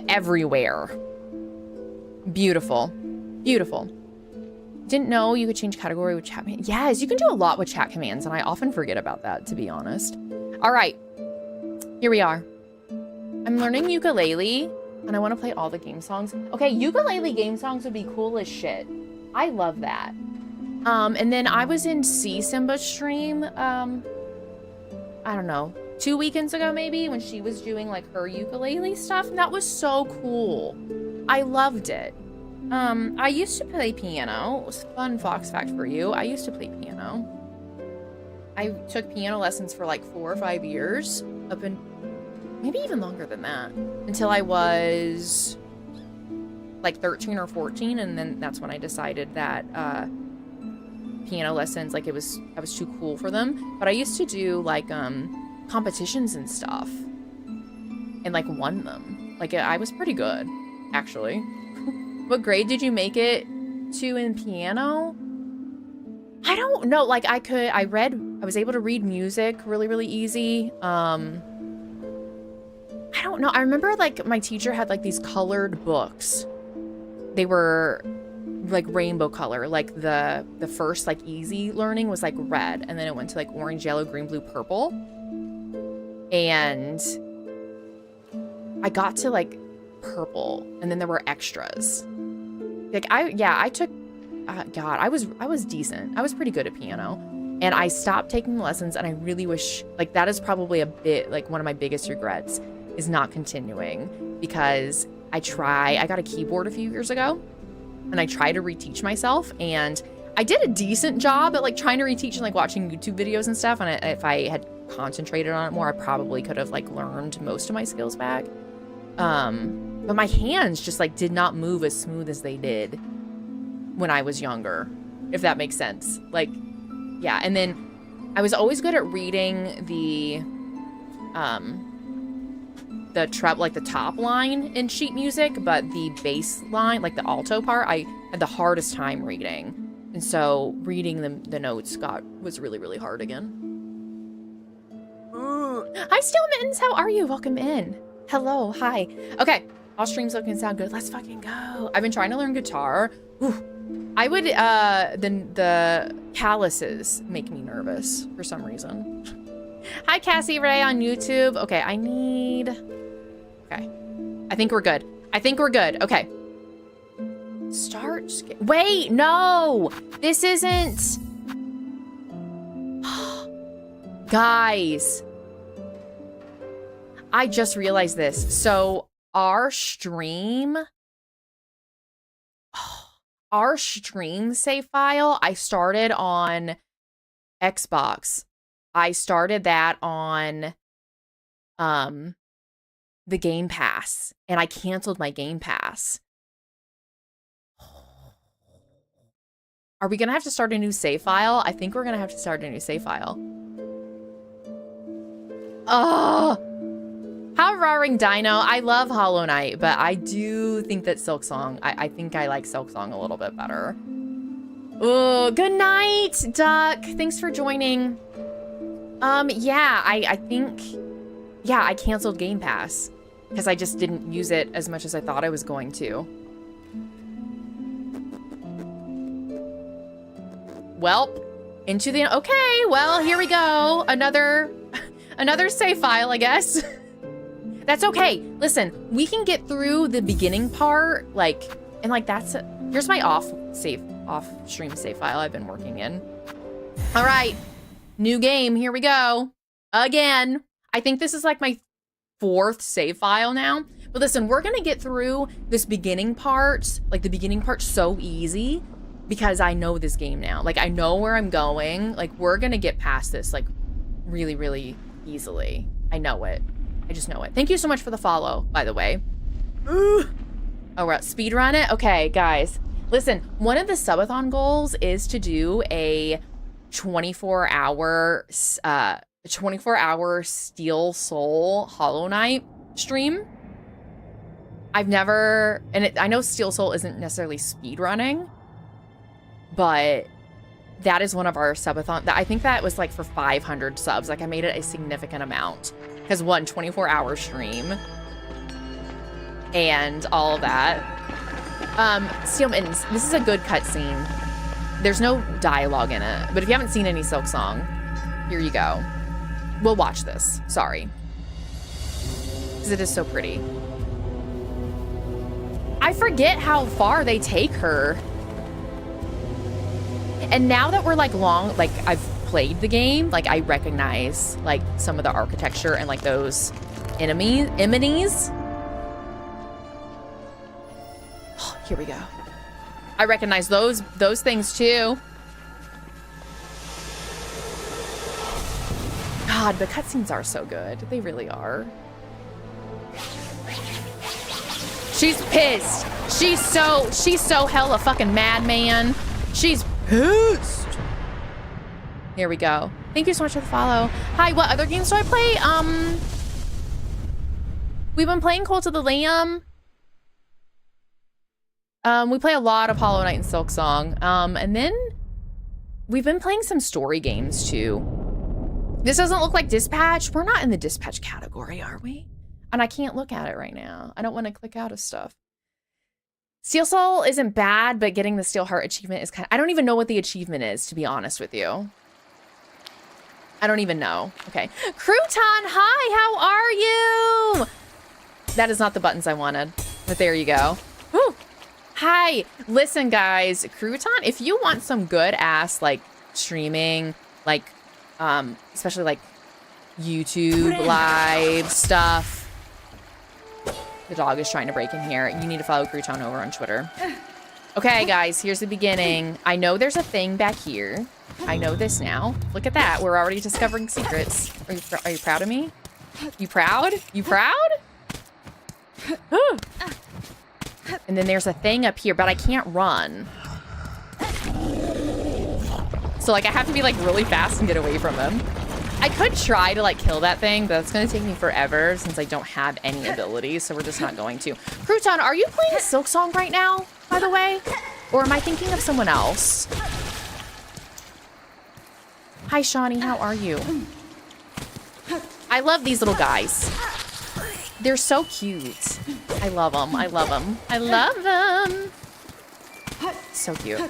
everywhere. Beautiful. Beautiful. Didn't know you could change category with chat commands. Yes, you can do a lot with chat commands, and I often forget about that, to be honest. All right. Here we are. I'm learning ukulele, and I want to play all the game songs. Okay, ukulele game songs would be cool as shit. I love that. And then I was in Simba's stream, I don't know, 2 weekends ago maybe, when she was doing like her ukulele stuff, and that was so cool. I loved it. I used to play piano. It was a fun Fox fact for you. I used to play piano. I took piano lessons for like 4 or 5 years, up in maybe even longer than that, until I was like 13 or 14, and then that's when I decided that piano lessons, like I was too cool for them. But I used to do like competitions and stuff, and like won them. Like I was pretty good, actually. What grade did you make it to in piano? I don't know. Like I was able to read music really easy. I don't know. I remember like my teacher had like these colored books. They were like rainbow color. Like the first like easy learning was like red, and then it went to like orange, yellow, green, blue, purple. And I got to like purple, and then there were extras. Like I took God, I was decent. I was pretty good at piano, and I stopped taking lessons, and I really wish, like, that is probably a bit like one of my biggest regrets is not continuing, because I got a keyboard a few years ago, and I tried to reteach myself, and I did a decent job at like trying to reteach and like watching YouTube videos and stuff, and if I had concentrated on it more, I probably could have like learned most of my skills back. But my hands just like did not move as smooth as they did when I was younger, if that makes sense. Like, yeah. And then I was always good at reading the like the top line in sheet music, but the bass line, like the alto part, I had the hardest time reading. And so reading the notes was really hard again. Hi, Steel Mittens. How are you? Welcome in. Hello. Hi. Okay. All streams looking sound good. Let's fucking go. I've been trying to learn guitar. Ooh. I would, the calluses make me nervous for some reason. Hi, Cassie Ray on YouTube. Okay, okay. I think we're good. Okay. Wait, no! This isn't... Guys. I just realized this. So, our stream save file, I started on Xbox. I started that on the Game Pass, and I canceled my Game Pass. Are we gonna have to start a new save file? I think we're gonna have to start a new save file. Oh, how roaring Dino. I love Hollow Knight, but I do think that Silksong, I think I like Silksong a little bit better. Oh, good night, Duck. Thanks for joining. Yeah, I think, yeah, I canceled Game Pass because I just didn't use it as much as I thought I was going to. Welp, okay, well, here we go. Another save file, I guess. That's okay. Listen, we can get through the beginning part, like, and like here's my off stream save file I've been working in. All right, new game, here we go. Again, I think this is like my 4th save file now. But listen, we're gonna get through this beginning part, like the beginning part so easy because I know this game now. Like I know where I'm going. Like we're gonna get past this like really easily. I know it. I just know it. Thank you so much for the follow, by the way. Ooh. Oh, we're at speedrun it? Okay, guys. Listen, one of the subathon goals is to do a 24-hour Steel Soul Hollow Knight stream. I've never, and I know Steel Soul isn't necessarily speedrunning, but that is one of our subathon. I think that was like for 500 subs. Like I made it a significant amount. Because 24-hour stream. and all of that. Steel Mittens, this is a good cutscene. There's no dialogue in it, but if you haven't seen any Silk Song, here you go. We'll watch this, sorry. Because it is so pretty. I forget how far they take her. And now that we're like I've played the game, like I recognize like some of the architecture and like those enemies. Oh, here we go. I recognize those things too. God, the cutscenes are so good. They really are. She's pissed. She's so hella fucking mad, man. She's pissed. Here we go. Thank you so much for the follow. Hi, what other games do I play? We've been playing Cult of the Lamb. We play a lot of Hollow Knight and Silk Song. And then we've been playing some story games too. This doesn't look like Dispatch. We're not in the Dispatch category, are we? And I can't look at it right now. I don't want to click out of stuff. Steel Soul isn't bad, but getting the Steel Heart achievement is kind of... I don't even know what the achievement is, to be honest with you. I don't even know. Okay. Crouton, hi, how are you? That is not the buttons I wanted, but there you go. Woo. Hi. Listen, guys, Crouton, if you want some good ass, like, streaming, like, especially, like, YouTube live stuff. The dog is trying to break in here. You need to follow Crouton over on Twitter. Okay, guys, here's the beginning. I know there's a thing back here. I know this now. Look at that. We're already discovering secrets. Are you proud of me? You proud? You proud? And then there's a thing up here, but I can't run. So, like, I have to be, like, really fast and get away from him. I could try to, like, kill that thing, but it's going to take me forever since I don't have any abilities, so we're just not going to. Crouton, are you playing Silk Song right now, by the way? Or am I thinking of someone else? Hi, Shawnee, how are you? I love these little guys. They're so cute. I love them. I love them. I love them. So cute.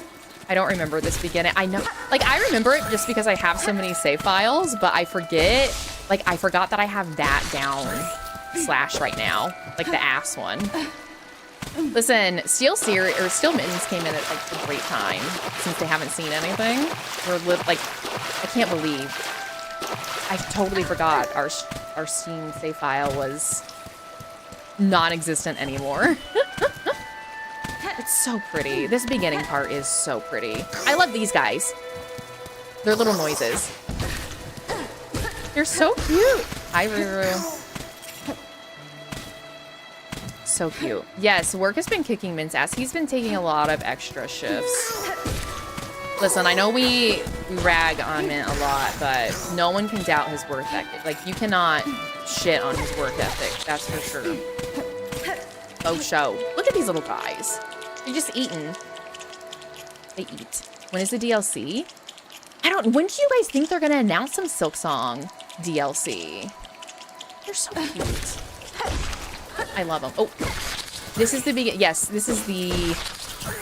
I don't remember this beginning. I know, like, I remember it just because I have so many save files, but I forget, like, I forgot that I have that down / right now, like the ass one. Listen, Steel Mittens came in at, like, a great time since they haven't seen anything. Like, I can't believe I totally forgot our Steam save file was non-existent anymore. It's so pretty. This beginning part is so pretty. I love these guys. Their little noises. They're so cute. Hi, Ruru. So cute. Yes, work has been kicking Mint's ass. He's been taking a lot of extra shifts. Listen, I know we rag on Mint a lot, but no one can doubt his work ethic. Like, you cannot shit on his work ethic. That's for sure. Oh, show. Look at these little guys. They're just eating. They eat. When is the DLC? When do you guys think they're gonna announce some Silk Song DLC? They're so cute. I love them. Oh, this is the yes, this is the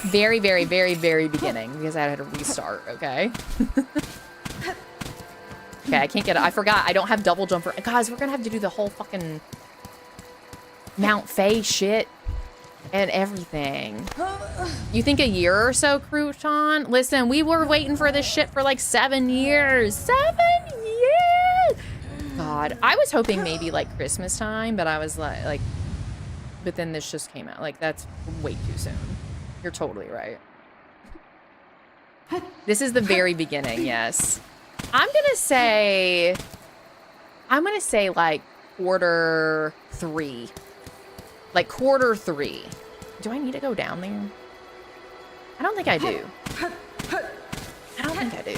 very, very, very, very beginning because I had to restart, okay? Okay, I can't get it. I forgot. I don't have double jumper. Guys, we're gonna have to do the whole fucking Mount Faye shit. And everything. You think a year or so, Crouton? Listen, we were waiting for this shit for like 7 years. 7 years! God, I was hoping maybe like Christmas time, but I was like, but then this just came out. Like, that's way too soon. You're totally right. This is the very beginning, yes. I'm gonna say like quarter 3. Like quarter 3. Do I need to go down there? I don't think I do. I don't think I do.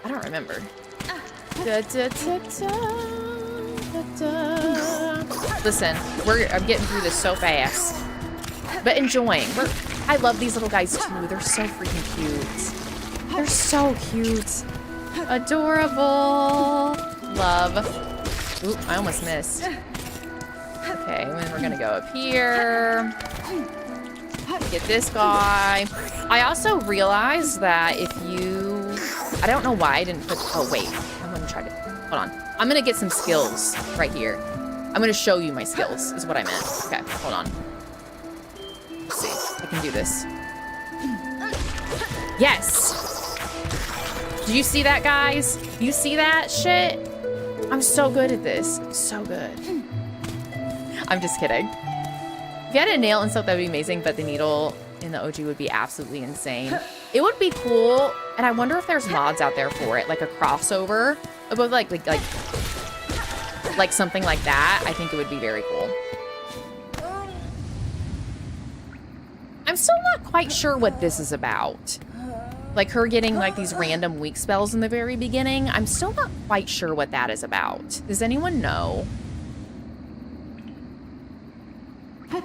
I don't remember. Listen, I'm getting through this so fast, but enjoying. I love these little guys too. They're so freaking cute. They're so cute. Adorable. Love. Ooh, I almost missed. Okay, and then we're gonna go up here. Get this guy. I also realized that if you... I don't know why I didn't put... Oh, wait. I'm gonna try to... Hold on. I'm gonna get some skills right here. I'm gonna show you my skills, is what I meant. Okay, hold on. Let's see. I can do this. Yes! Do you see that, guys? You see that shit? I'm so good at this. So good. I'm just kidding. If you had a nail and stuff, that would be amazing, but the needle in the OG would be absolutely insane. It would be cool, and I wonder if there's mods out there for it, like a crossover, but like something like that. I think it would be very cool. I'm still not quite sure what this is about. Like her getting like these random weak spells in the very beginning. I'm still not quite sure what that is about. Does anyone know?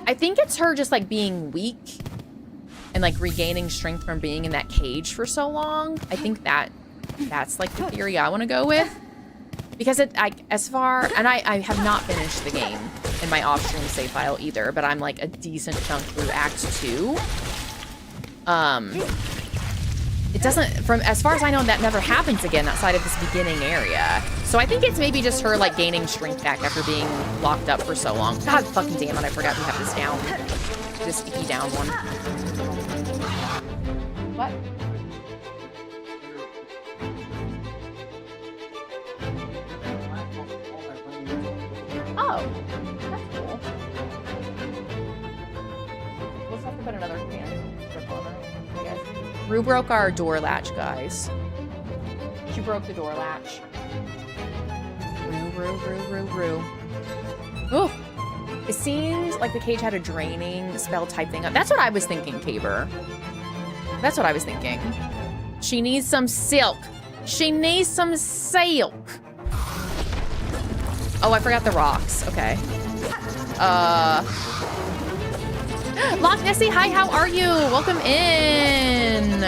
I think it's her just like being weak and like regaining strength from being in that cage for so long. I think that's like the theory I want to go with, because I have not finished the game in my off-stream save file either, but I'm like a decent chunk through Act 2. It doesn't, from as far as I know, that never happens again outside of this beginning area. So I think it's maybe just her like gaining strength back after being locked up for so long. God fucking damn it, I forgot we have this down. This icky down one. What? Oh, that's cool. We'll just have to put another can strip on it, I guess. Rue broke our door latch, guys. She broke the door latch. Rue. Ooh. It seems like the cage had a draining spell type thing. That's what I was thinking, Caber. That's what I was thinking. She needs some silk. She needs some silk. Oh, I forgot the rocks. Okay. Loch Nessie, hi, how are you? Welcome in.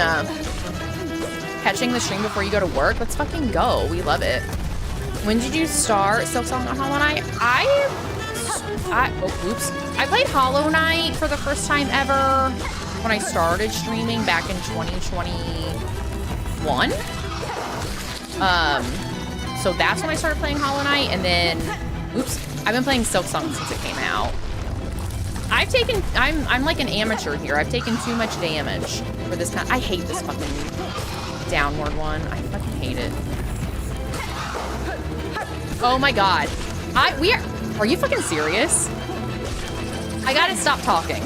Catching the stream before you go to work? Let's fucking go. We love it. When did you start Silksong on Hollow Knight? Oh, oops. I played Hollow Knight for the first time ever when I started streaming back in 2021. So that's when I started playing Hollow Knight, and then, oops, I've been playing Silksong since it came out. I'm like an amateur here. I've taken too much damage for this time. I hate this fucking downward one. I fucking hate it. Oh my god. Are you fucking serious? I gotta stop talking.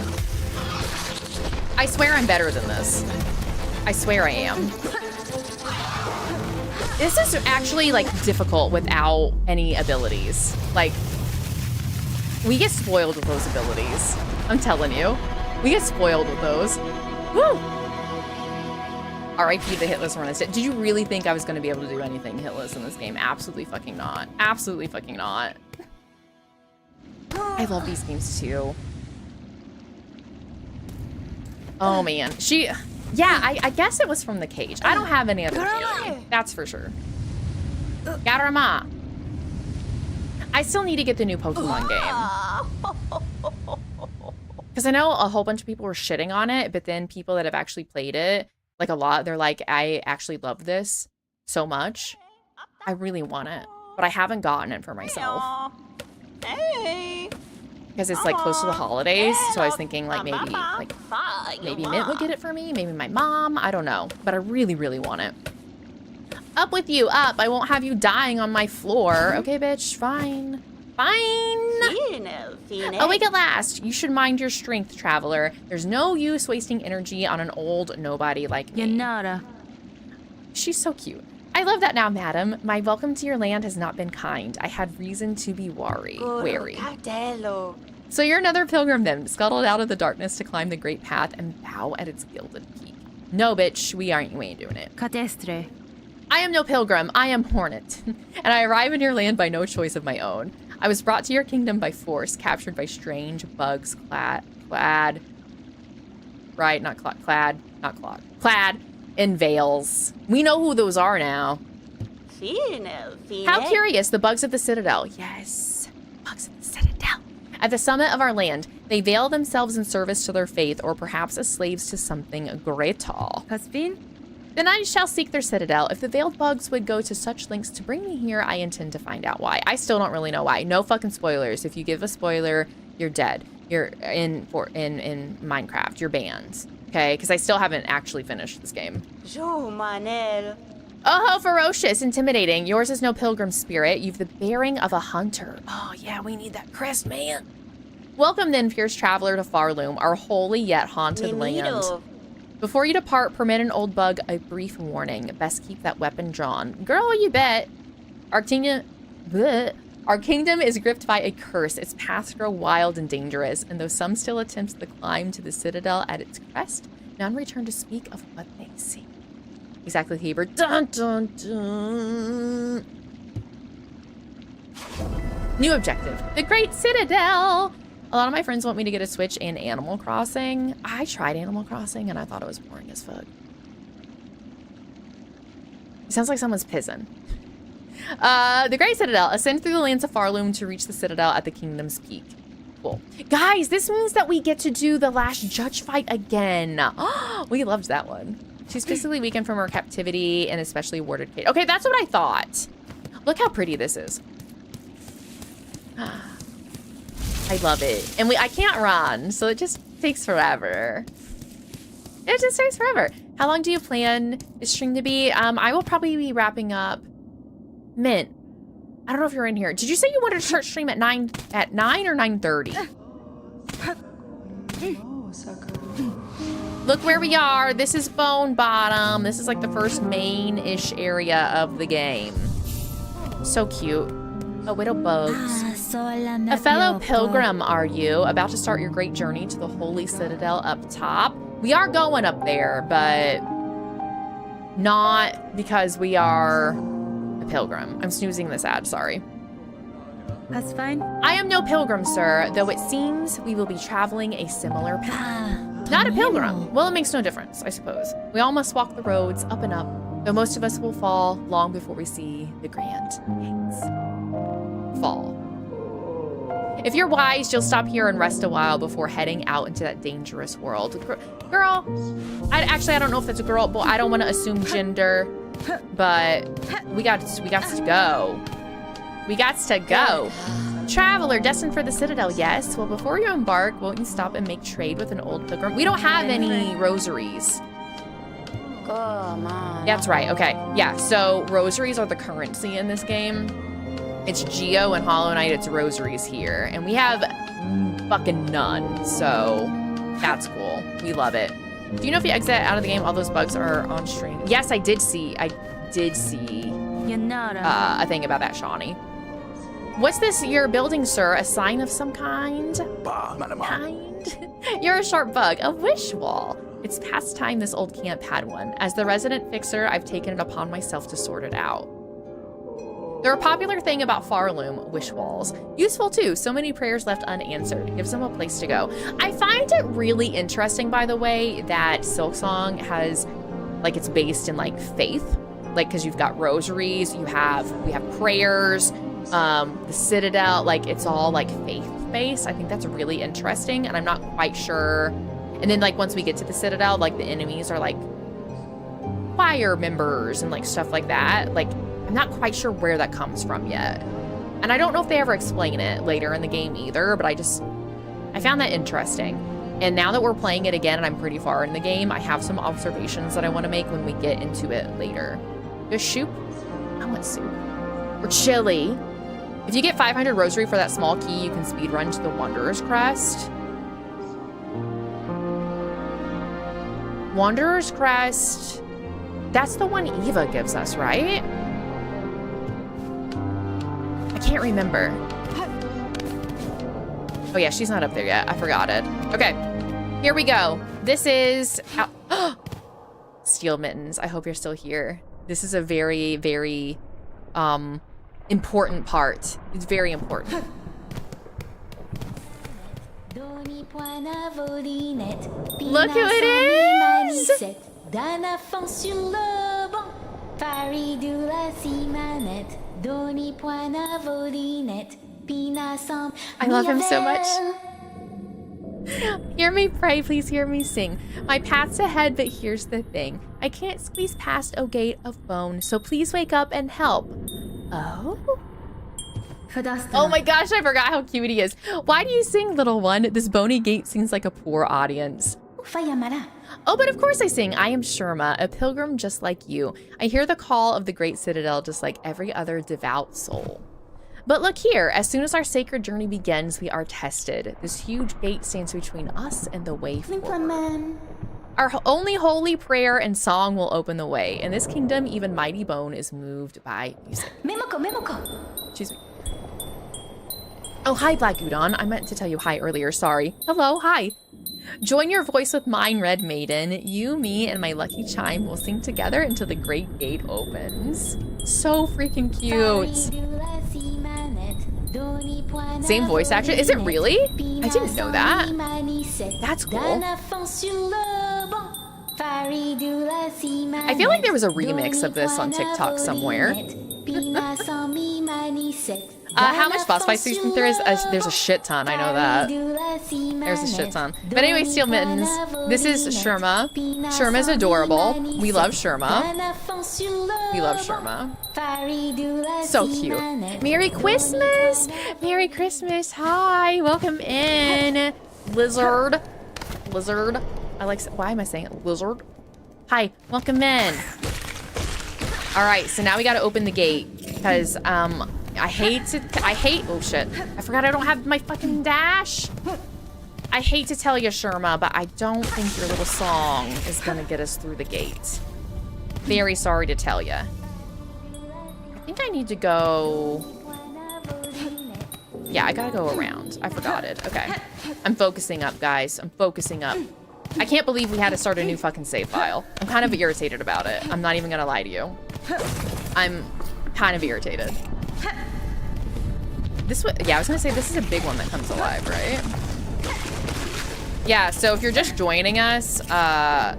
I swear I'm better than this. I swear I am. This is actually like difficult without any abilities. Like, we get spoiled with those abilities. I'm telling you. We get spoiled with those. Woo! R.I.P. the hitless run instead. Did you really think I was going to be able to do anything hitless in this game? Absolutely fucking not. Absolutely fucking not. I love these games too. Oh man. Yeah, I guess it was from the cage. I don't have any other theory. That's for sure. Garama. I still need to get the new Pokemon game. Because I know a whole bunch of people were shitting on it, but then people that have actually played it, like a lot, they're like, I actually love this so much. I really want it, but I haven't gotten it for myself. Because it's like close to the holidays, so I was thinking like maybe Mint would get it for me, maybe my mom, I don't know, but I really, really want it. Up with you, up. I won't have you dying on my floor. Okay, bitch, fine. Fine. Awake at last. You should mind your strength, traveler. There's no use wasting energy on an old nobody like me. Yanara. She's so cute. I love that now, madam. My welcome to your land has not been kind. I had reason to be wary. So you're another pilgrim then, scuttled out of the darkness to climb the great path and bow at its gilded peak. No, bitch, we ain't doing it. Cadestre. I am no pilgrim, I am Hornet, and I arrive in your land by no choice of my own. I was brought to your kingdom by force, captured by strange bugs clad in veils. We know who those are now. How curious, the bugs of the Citadel. Yes, bugs of the Citadel. At the summit of our land, they veil themselves in service to their faith, or perhaps as slaves to something greater. Caspin? Then I shall seek their citadel. If the veiled bugs would go to such lengths to bring me here, I intend to find out why. I still don't really know why. No fucking spoilers. If you give a spoiler, you're dead. You're in Minecraft. You're banned. Okay? Because I still haven't actually finished this game. Jo Manel. Oh, how ferocious, intimidating. Yours is no pilgrim spirit. You've the bearing of a hunter. Oh, yeah, we need that crest, man. Welcome then, fierce traveler, to Farloom, our holy yet haunted land. Before you depart, permit an old bug a brief warning. Best keep that weapon drawn. Girl, you bet. Our kingdom is gripped by a curse. Its paths grow wild and dangerous, and though some still attempt the climb to the citadel at its crest, none return to speak of what they see. Exactly, Heber. Dun, dun, dun. New objective. The Great Citadel. A lot of my friends want me to get a Switch and Animal Crossing. I tried Animal Crossing and I thought it was boring as fuck. It sounds like someone's pissing. The Great Citadel. Ascend through the lands of Farloom to reach the Citadel at the Kingdom's Peak. Cool. Guys, this means that we get to do the last judge fight again. We loved that one. She's physically weakened from her captivity and especially warded Kate. Okay, that's what I thought. Look how pretty this is. I love it. And I can't run, so it just takes forever. It just takes forever. How long do you plan this stream to be? I will probably be wrapping up. Mint, I don't know if you're in here. Did you say you wanted to start stream at 9 or 9:30? Look where we are. This is Bone Bottom. This is like the first main-ish area of the game. So cute. Oh, widow bugs. A fellow pilgrim, are you? About to start your great journey to the holy citadel up top? We are going up there, but not because we are a pilgrim. I'm snoozing this ad, sorry. That's fine. I am no pilgrim, sir, though it seems we will be traveling a similar path. Not a pilgrim. Well, it makes no difference, I suppose. We all must walk the roads up and up, though most of us will fall long before we see the grand gates. Fall. If you're wise, you'll stop here and rest a while before heading out into that dangerous world. Girl, I don't know if that's a girl, but I don't want to assume gender, but we got to go. We got to go. Traveler destined for the citadel, yes. Well, before you embark, won't you stop and make trade with an old pilgrim? We don't have any rosaries. That's right, okay. Yeah, so rosaries are the currency in this game. It's Geo and Hollow Knight, it's rosaries here. And we have fucking none, so that's cool. We love it. Do you know if you exit out of the game, all those bugs are on stream? Yes, I did see a thing about that, Shawnee. What's this you're building, sir? A sign of some kind? You're a sharp bug, a wish wall. It's past time this old camp had one. As the resident fixer, I've taken it upon myself to sort it out. They're a popular thing about Farloom, wish walls. Useful too, so many prayers left unanswered. Gives them a place to go. I find it really interesting, by the way, that Silksong has, like, it's based in, like, faith. Like, because you've got rosaries, we have prayers, the Citadel, like, it's all, like, faith-based. I think that's really interesting, and I'm not quite sure. And then, like, once we get to the Citadel, like, the enemies are, like, fire members and, like, stuff like that. Like, I'm not quite sure where that comes from yet. And I don't know if they ever explain it later in the game either, but I found that interesting. And now that we're playing it again and I'm pretty far in the game, I have some observations that I want to make when we get into it later. There's soup? I want soup. Or chili. If you get 500 rosary for that small key, you can speedrun to the Wanderer's Crest. Wanderer's Crest. That's the one Eva gives us, right? I can't remember. Oh yeah, she's not up there yet. I forgot it. Okay, here we go. This is Steel Mittens. I hope you're still here. This is a very, very important part. It's very important. Look who it is! I love him so much. Hear me pray, please hear me sing. My path's ahead, but here's the thing. I can't squeeze past a gate of bone, so please wake up and help. Oh? Oh my gosh, I forgot how cute he is. Why do you sing, little one? This bony gate seems like a poor audience. Oh, but of course I sing. I am Sherma, a pilgrim just like you. I hear the call of the great citadel just like every other devout soul. But look here, as soon as our sacred journey begins, we are tested. This huge gate stands between us and the way forward. Our only holy prayer and song will open the way. In this kingdom, even mighty bone is moved by music. Excuse me. Oh, hi, Black Udon. I meant to tell you hi earlier, sorry. Hello, hi. Join your voice with mine, Red Maiden. You, me, and my lucky chime will sing together until the great gate opens. So freaking cute. Same voice actor? Is it really? I didn't know that. That's cool. I feel like there was a remix of this on TikTok somewhere. How much boss fights do you think there is? There's a shit ton, I know that. There's a shit ton. But anyway, Steel Mittens, this is Sherma. Sherma's adorable. We love Sherma. We love Sherma. So cute. Merry Christmas! Merry Christmas. Hi, welcome in. Lizard. Lizard. I like, why am I saying it? Lizard? Hi, welcome in. All right, so now we gotta open the gate because, I hate, oh shit. I forgot I don't have my fucking dash. I hate to tell you, Sherma, but I don't think your little song is gonna get us through the gate. Very sorry to tell you. I think I need to go. Yeah, I gotta go around. I forgot it. Okay. I'm focusing up, guys. I'm focusing up. I can't believe we had to start a new fucking save file. I'm kind of irritated about it. I'm not even gonna lie to you. I'm kind of irritated. This one, yeah, I was gonna say this is a big one that comes alive, right? Yeah, so if you're just joining us, my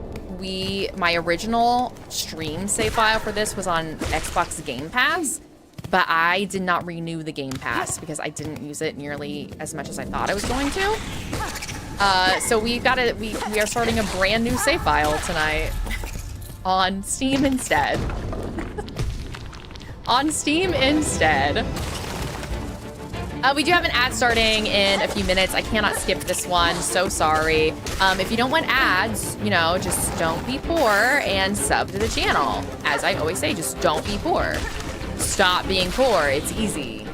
original stream save file for this was on Xbox Game Pass, but I did not renew the Game Pass because I didn't use it nearly as much as I thought I was going to. So we are starting a brand new save file tonight on Steam instead. On Steam instead. We do have an ad starting in a few minutes. I cannot skip this one, so sorry. If you don't want ads, you know, just don't be poor and sub to the channel. As I always say, just don't be poor. Stop being poor, it's easy.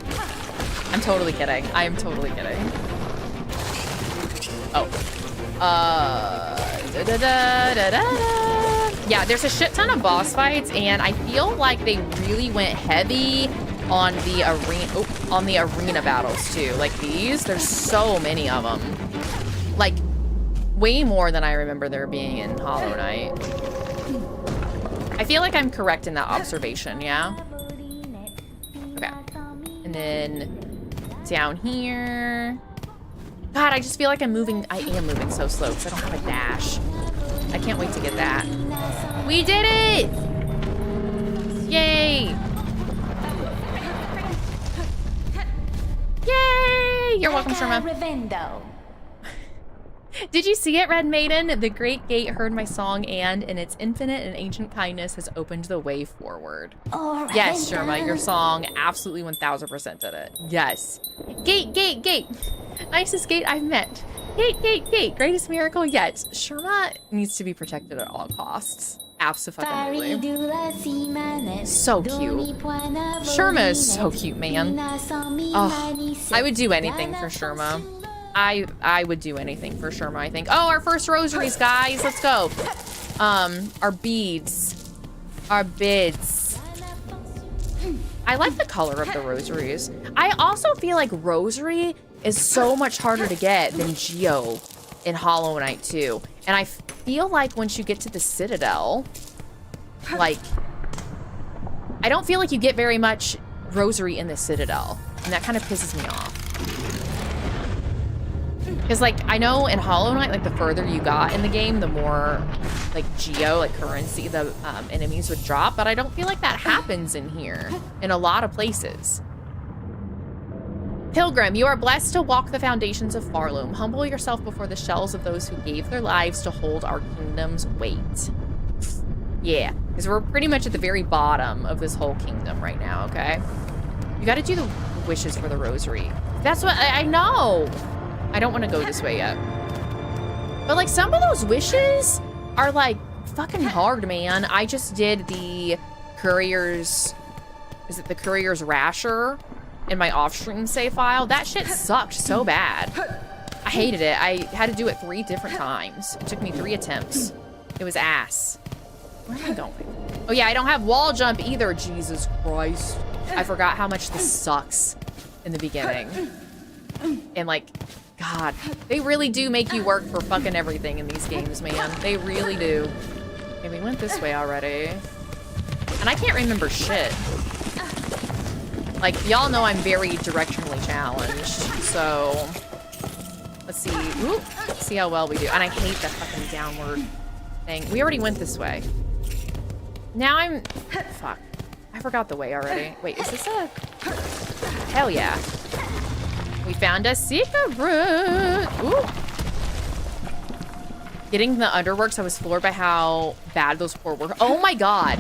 I'm totally kidding. I am totally kidding. Oh. Yeah, there's a shit ton of boss fights, and I feel like they really went heavy on the arena battles too. Like these, there's so many of them. Like way more than I remember there being in Hollow Knight. I feel like I'm correct in that observation, yeah? Okay. And then down here. God, I just feel like I am moving so slow because I don't have a dash. I can't wait to get that. We did it! Yay! Yay! You're welcome, Sherma. Did you see it, Red Maiden? The great gate heard my song and, in its infinite and ancient kindness, has opened the way forward. Oh, yes, Sherma, your song absolutely 1000% did it. Yes. Gate, gate, gate. Nicest gate I've met. Gate, gate, gate. Greatest miracle yet. Sherma needs to be protected at all costs. Absolutely. So cute. Sherma is so cute, man. Oh, I would do anything for Sherma. I would do anything for Sherma, I think. Oh, our first rosaries, guys. Let's go. Our beads. Our bids. I like the color of the rosaries. I also feel like rosary is so much harder to get than Geo in Hollow Knight 2. And I feel like once you get to the Citadel, like, I don't feel like you get very much rosary in the Citadel. And that kind of pisses me off. Because, like, I know in Hollow Knight, like, the further you got in the game, the more, like, Geo, like, currency the enemies would drop. But I don't feel like that happens in here in a lot of places. Pilgrim, you are blessed to walk the foundations of Farloom. Humble yourself before the shells of those who gave their lives to hold our kingdom's weight. Yeah, because we're pretty much at the very bottom of this whole kingdom right now, okay? You gotta do the wishes for the rosary. That's what I know. I don't want to go this way yet. But like some of those wishes are like fucking hard, man. I just did the courier's, is it the courier's rasher in my off-stream save file? That shit sucked so bad. I hated it. I had to do it 3 different times. It took me 3 attempts. It was ass. Where am I going? Oh yeah, I don't have wall jump either. Jesus Christ. I forgot how much this sucks in the beginning. And like, God, they really do make you work for fucking everything in these games, man. They really do. Okay, we went this way already. And I can't remember shit. Like, y'all know I'm very directionally challenged, so let's see. Ooh, see how well we do. And I hate that fucking downward thing. We already went this way. Now I'm... Fuck. I forgot the way already. Wait, is this a... Hell yeah. We found a secret route. Ooh. Getting the underworks, I was floored by how bad those poor were. Oh my God.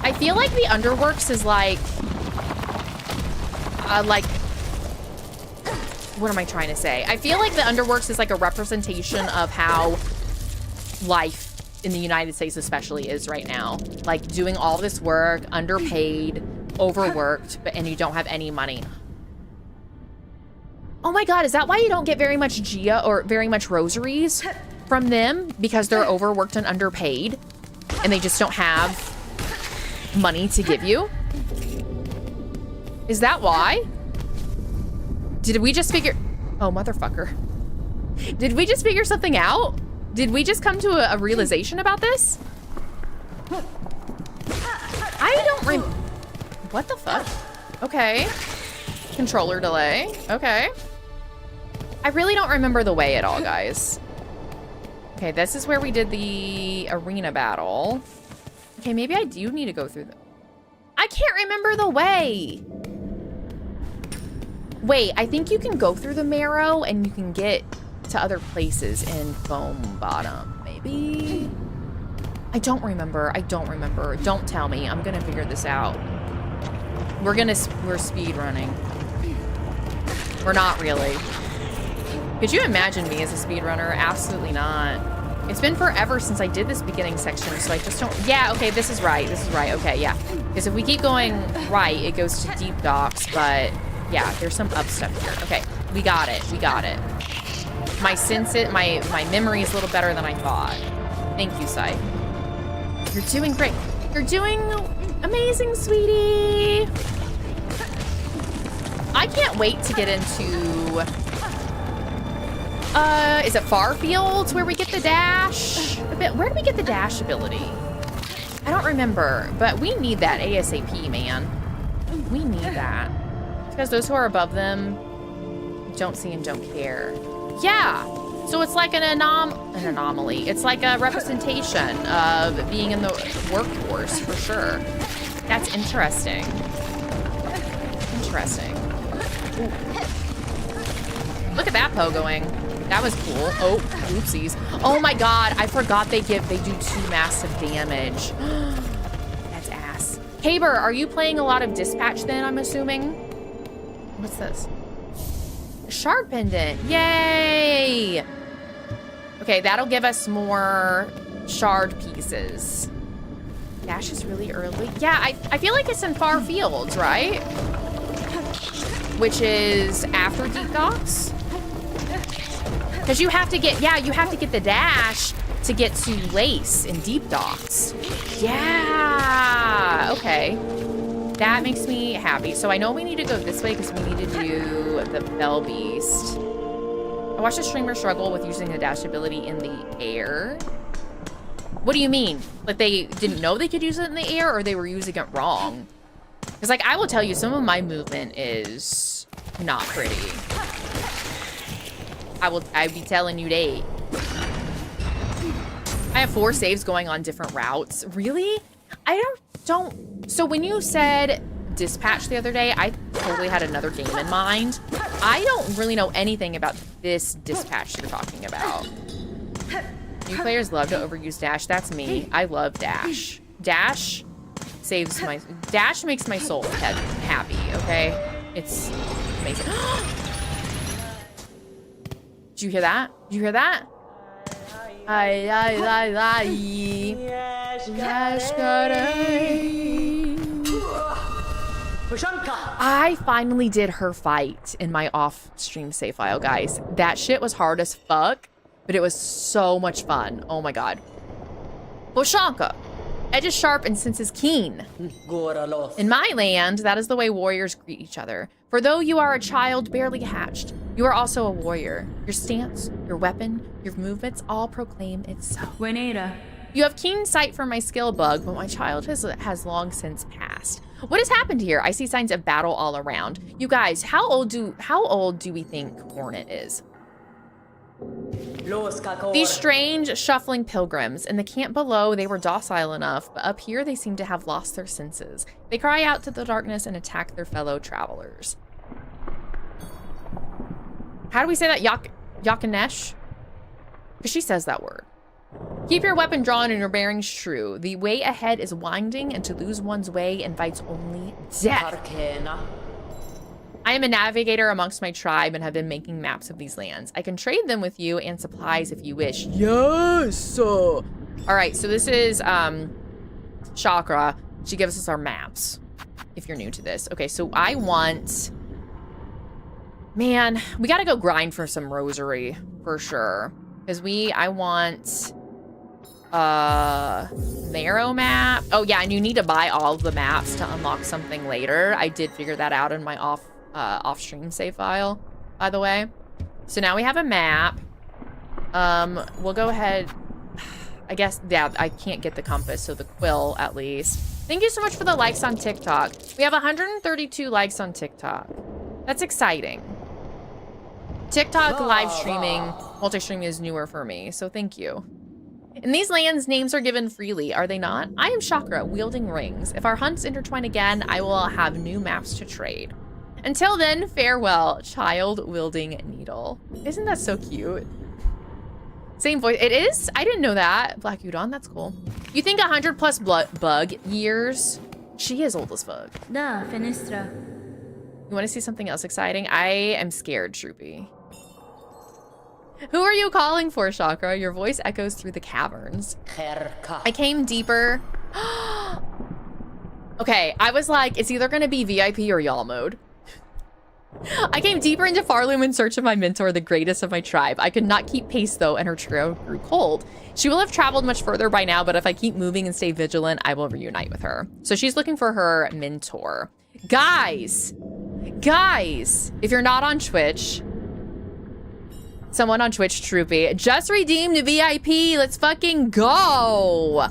I feel like the underworks is like, what am I trying to say? I feel like the underworks is like a representation of how life in the United States especially is right now. Like doing all this work, underpaid, overworked, and you don't have any money. Oh my God, is that why you don't get very much Gia or very much rosaries from them? Because they're overworked and underpaid and they just don't have money to give you? Is that why? Did we just figure... Oh, motherfucker. Did we just figure something out? Did we just come to a realization about this? I don't What the fuck? Okay. Controller delay. Okay. I really don't remember the way at all, guys. Okay, this is where we did the arena battle. Okay, maybe I do need to go through the... I can't remember the way. Wait, I think you can go through the marrow and you can get to other places in Foam Bottom, maybe? I don't remember. I don't remember. Don't tell me. I'm gonna figure this out. We're speed running. We're not really. Could you imagine me as a speedrunner? Absolutely not. It's been forever since I did this beginning section, so I just don't... Yeah, okay, this is right. This is right. Okay, yeah. Because if we keep going right, it goes to deep docks, but yeah, there's some up stuff here. Okay, we got it. We got it. My memory is a little better than I thought. Thank you, Sai. You're doing great. You're doing amazing, sweetie. I can't wait to get into... is it Farfields where we get the dash? Where do we get the dash ability? I don't remember, but we need that ASAP, man. We need that. Because those who are above them don't see and don't care. Yeah, so it's like an anomaly. It's like a representation of being in the workforce, for sure. That's interesting. Interesting. Ooh. Look at that pogoing. That was cool. Oh, oopsies. Oh my God, I forgot they do 2 massive damage. That's ass. Haber, are you playing a lot of Dispatch then, I'm assuming? What's this? Shard pendant, yay! Okay, that'll give us more shard pieces. Dash is really early. Yeah, I feel like it's in Far Fields, right? Which is after Deep Docks? Because you have to get, yeah, you have to get the dash to get to Lace in Deep Docks. Yeah, okay. That makes me happy. So I know we need to go this way because we need to do the Bell Beast. I watched a streamer struggle with using the dash ability in the air. What do you mean? Like they didn't know they could use it in the air or they were using it wrong? Because like I will tell you, some of my movement is not pretty. I'd be telling you that. I have 4 saves going on different routes. Really? I don't, so when you said dispatch the other day, I totally had another game in mind. I don't really know anything about this dispatch you're talking about. New players love to overuse dash. That's me. I love dash. Dash makes my soul happy, okay? It's amazing. Did you hear that? Did you hear that? I finally did her fight in my off-stream save file, guys. That shit was hard as fuck, but it was so much fun. Oh my god. Boshanka. Edge is sharp and senses keen. In my land, that is the way warriors greet each other. For though you are a child barely hatched, you are also a warrior. Your stance, your weapon, your movements all proclaim it so. Buenera. You have keen sight for my skill bug, but my childhood has long since passed. What has happened here? I see signs of battle all around. You guys, how old do we think Hornet is? These strange, shuffling pilgrims. In the camp below, they were docile enough, but up here they seem to have lost their senses. They cry out to the darkness and attack their fellow travelers. How do we say that? Yakanesh? Because she says that word. Keep your weapon drawn and your bearings true. The way ahead is winding, and to lose one's way invites only death. I am a navigator amongst my tribe and have been making maps of these lands. I can trade them with you and supplies if you wish. Yes! All right, so this is Chakra. She gives us our maps, if you're new to this. Okay, so I want... Man, we gotta go grind for some rosary, for sure. Because I want... narrow map. Oh, yeah, and you need to buy all of the maps to unlock something later. I did figure that out in my off-stream save file, by the way. So now we have a map. We'll go ahead. I guess, yeah, I can't get the compass, so the quill at least. Thank you so much for the likes on TikTok. We have 132 likes on TikTok. That's exciting. TikTok live streaming, multi-streaming is newer for me, so thank you. In these lands, names are given freely, are they not? I am Chakra, wielding rings. If our hunts intertwine again, I will have new maps to trade. Until then, farewell, child wielding needle. Isn't that so cute? Same voice. It is? I didn't know that. Black Udon, that's cool. You think 100 plus bug years? She is old as fuck. Da, Fenestra. You want to see something else exciting? I am scared, Troopy. Who are you calling for, Chakra? Your voice echoes through the caverns. I came deeper. Okay, I was like, it's either gonna be VIP or y'all mode. I came deeper into Farloom in search of my mentor, the greatest of my tribe. I could not keep pace though, and her trail grew cold. She will have traveled much further by now, but if I keep moving and stay vigilant, I will reunite with her. So she's looking for her mentor. Guys, if you're not on Twitch, someone on Twitch, Troopy, just redeemed a VIP. Let's fucking go.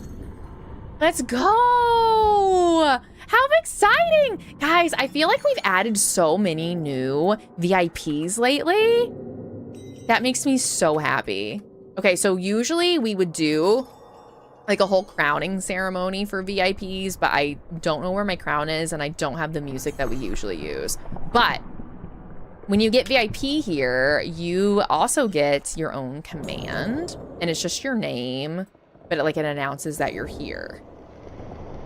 Let's go. How exciting. Guys, I feel like we've added so many new VIPs lately. That makes me so happy. Okay, so usually we would do like a whole crowning ceremony for VIPs, but I don't know where my crown is and I don't have the music that we usually use. But when you get VIP here, you also get your own command, and it's just your name, but it announces that you're here.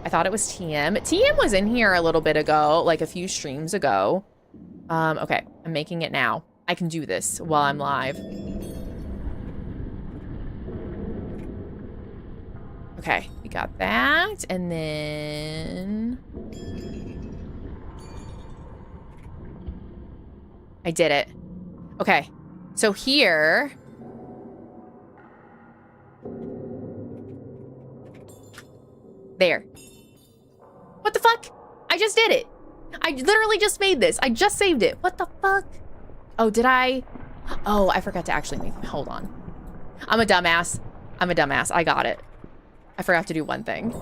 I thought it was TM. TM was in here a little bit ago, like a few streams ago. Okay, I'm making it now. I can do this while I'm live. Okay, we got that, and then... I did it. Okay, so here... There. What the fuck? I just did it. I literally just made this. I just saved it. What the fuck? Oh, did I? Oh, I forgot to actually make them. Hold on. I'm a dumbass. I'm a dumbass. I got it. I forgot to do one thing.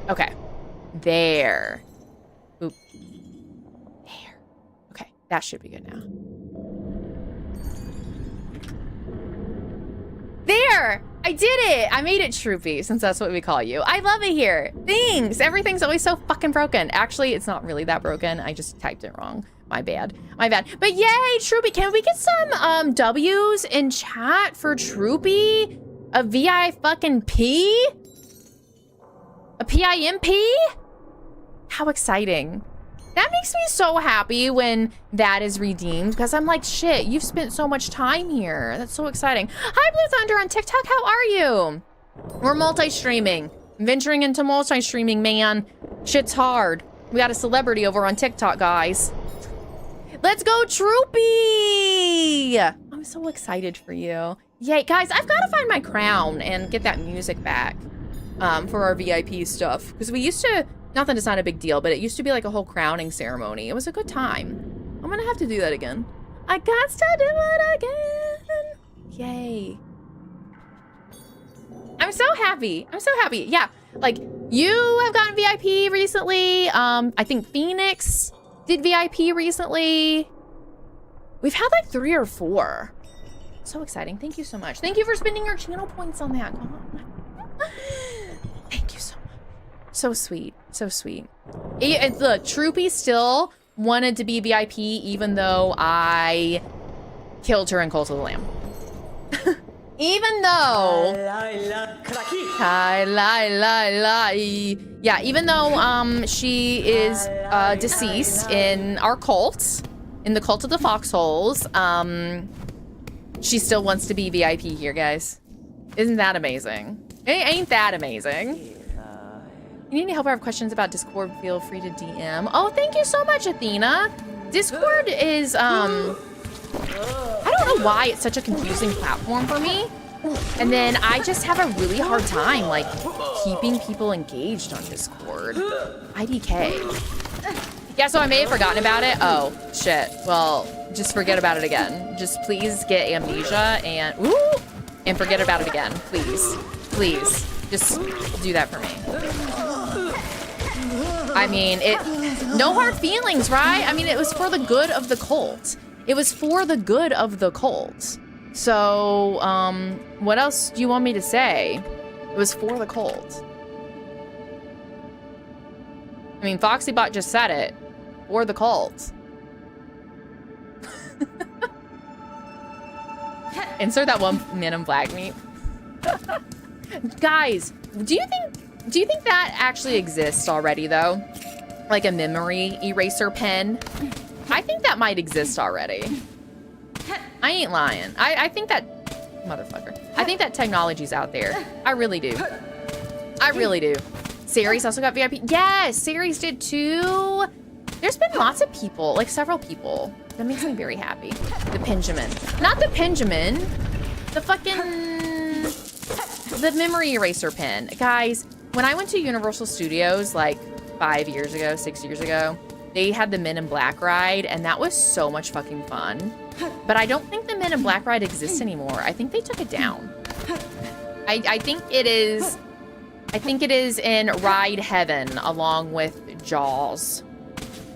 Okay. There. Oop. There. Okay, that should be good now. There! I did it. I made it Troopy, since that's what we call you. I love it here. Thanks. Everything's always so fucking broken. Actually, it's not really that broken. I just typed it wrong. My bad. My bad. But yay, Troopy. Can we get some W's in chat for Troopy? A VI fucking P? A PIMP? How exciting. That makes me so happy when that is redeemed, because I'm like, shit, you've spent so much time here. That's so exciting. Hi, Blue Thunder on TikTok. How are you? We're multi-streaming. Venturing into multi-streaming, man. Shit's hard. We got a celebrity over on TikTok, guys. Let's go, Troopy! I'm so excited for you. Yay, guys, I've got to find my crown and get that music back for our VIP stuff. Because we used to... Not that it's not a big deal, but it used to be like a whole crowning ceremony. It was a good time. I'm gonna have to do that again. I got to do it again. Yay. I'm so happy. I'm so happy. Yeah, like you have gotten VIP recently. I think Phoenix did VIP recently. We've had like 3 or 4. So exciting. Thank you so much. Thank you for spending your channel points on that. Thank you so much. So sweet. So sweet. Look, Troopy still wanted to be VIP even though I killed her in Cult of the Lamb. Even though... Yeah, even though she is deceased in our cult, in the Cult of the Foxholes, she still wants to be VIP here, guys. Isn't that amazing? Ain't that amazing? You need any help or have questions about Discord, feel free to DM. Oh, thank you so much, Athena. Discord is, I don't know why it's such a confusing platform for me. And then I just have a really hard time, like, keeping people engaged on Discord. IDK. Yeah, so I may have forgotten about it. Oh, shit. Well, just forget about it again. Just please get amnesia and forget about it again. Please. Please. Just do that for me. I mean, no hard feelings, right? I mean, it was for the good of the cult. It was for the good of the cult. So, what else do you want me to say? It was for the cult. I mean, FoxyBot just said it. For the cult. Insert that one Man in Black meat. Guys, do you think that actually exists already though? Like a memory eraser pen? I think that might exist already. I ain't lying. I think that, motherfucker. I think that technology's out there. I really do. I really do. Ceres also got VIP. Yes, Ceres did too. There's been lots of people, like several people. That makes me very happy. The Benjamin. Not the Benjamin. The fucking... The memory eraser pen. Guys, when I went to Universal Studios like 5 years ago, 6 years ago, they had the Men in Black ride, and that was so much fucking fun. But I don't think the Men in Black ride exists anymore. I think they took it down. I think it is... I think it is in Ride Heaven along with Jaws.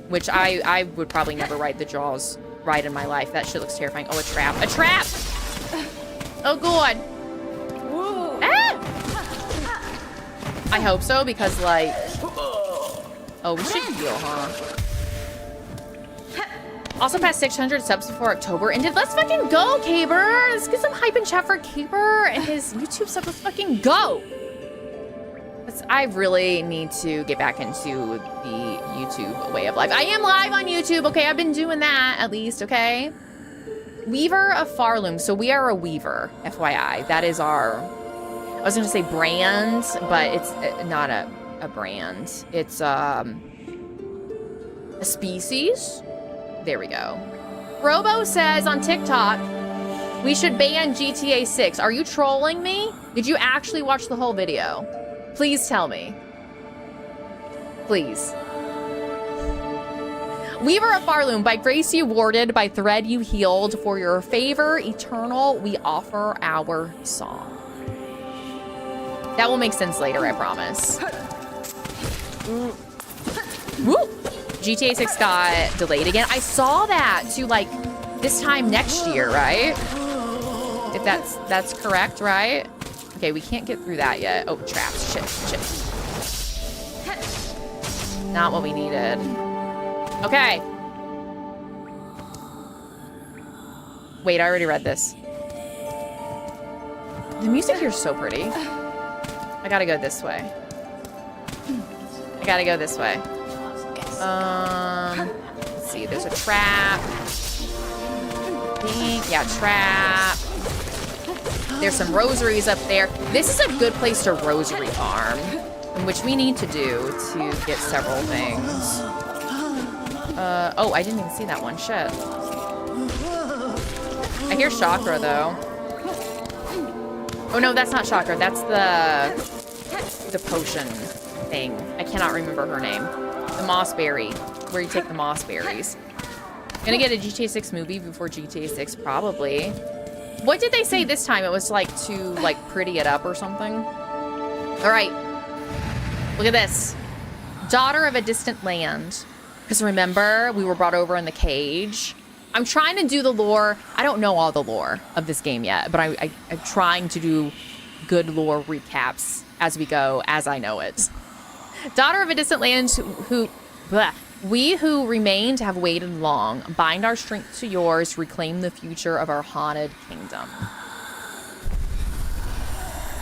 Which I would probably never ride the Jaws ride in my life. That shit looks terrifying. Oh, a trap. A trap! Oh, God. Ah! I hope so, because, like... Oh, we should heal, huh? Also passed 600 subs before October ended. Let's fucking go, Caber! Let's get some hype in chat for Caber and his YouTube sub. Let's fucking go! I really need to get back into the YouTube way of life. I am live on YouTube, okay? I've been doing that, at least, okay? Weaver of Farloom. So we are a weaver, FYI. That is our... I was going to say brand, but it's not a brand. It's a species. There we go. Robo says on TikTok, we should ban GTA 6. Are you trolling me? Did you actually watch the whole video? Please tell me. Please. Weaver of Farloom, by grace you warded, by thread you healed, for your favor eternal we offer our song. That will make sense later, I promise. Woo! GTA 6 got delayed again. I saw that to like this time next year, right? If that's correct, right? Okay, we can't get through that yet. Oh, traps. Shit, shit. Not what we needed. Okay. Wait, I already read this. The music here is so pretty. I gotta go this way. I gotta go this way. Let's see, there's a trap. Yeah, trap. There's some rosaries up there. This is a good place to rosary farm, which we need to do to get several things. Oh, I didn't even see that one. Shit. I hear chakra, though. Oh, no, that's not chakra. That's the potion thing. I cannot remember her name. The moss berry, where you take the moss berries. Gonna get a GTA 6 movie before GTA 6, probably. What did they say this time? It was like to like pretty it up or something. All right, look at this. Daughter of a distant land. Because remember, we were brought over in the cage. I'm trying to do the lore. I don't know all the lore of this game yet, but I'm trying to do good lore recaps as we go, as I know it. Daughter of a distant land who... Bleh. We who remained have waited long. Bind our strength to yours. Reclaim the future of our haunted kingdom.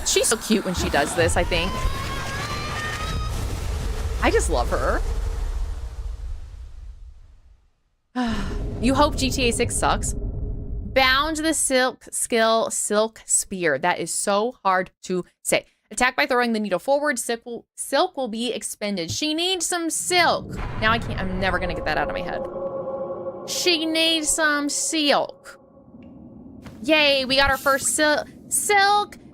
She's so cute when she does this, I think. I just love her. You hope GTA 6 sucks? Bound the silk spear. That is so hard to say. Attack by throwing the needle forward. Silk will be expended. She needs some silk. Now I can't. I'm never gonna get that out of my head. She needs some silk. Yay! We got our first silk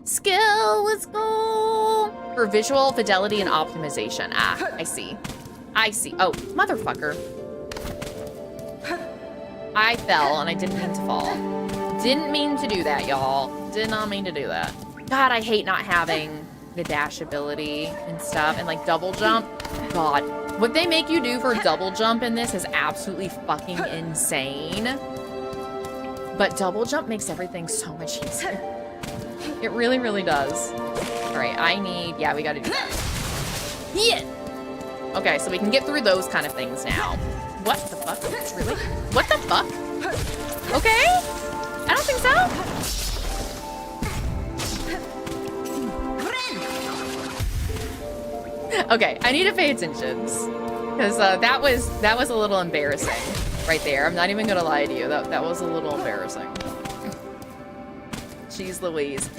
skill. Let's go. For visual fidelity and optimization. Ah, I see. I see. Oh, motherfucker. I fell and I didn't mean to fall. Didn't mean to do that, y'all. Did not mean to do that. God, I hate not having the dash ability and stuff and like double jump. God, what they make you do for double jump in this is absolutely fucking insane. But double jump makes everything so much easier. It really, really does. All right, I need, yeah, we gotta do that. Yeah. Okay, so we can get through those kind of things now. What the fuck? Really? What the fuck? Okay. I don't think so. Okay, I need to pay attention because that was a little embarrassing right there. I'm not even gonna lie to you. That was a little embarrassing. Jeez Louise.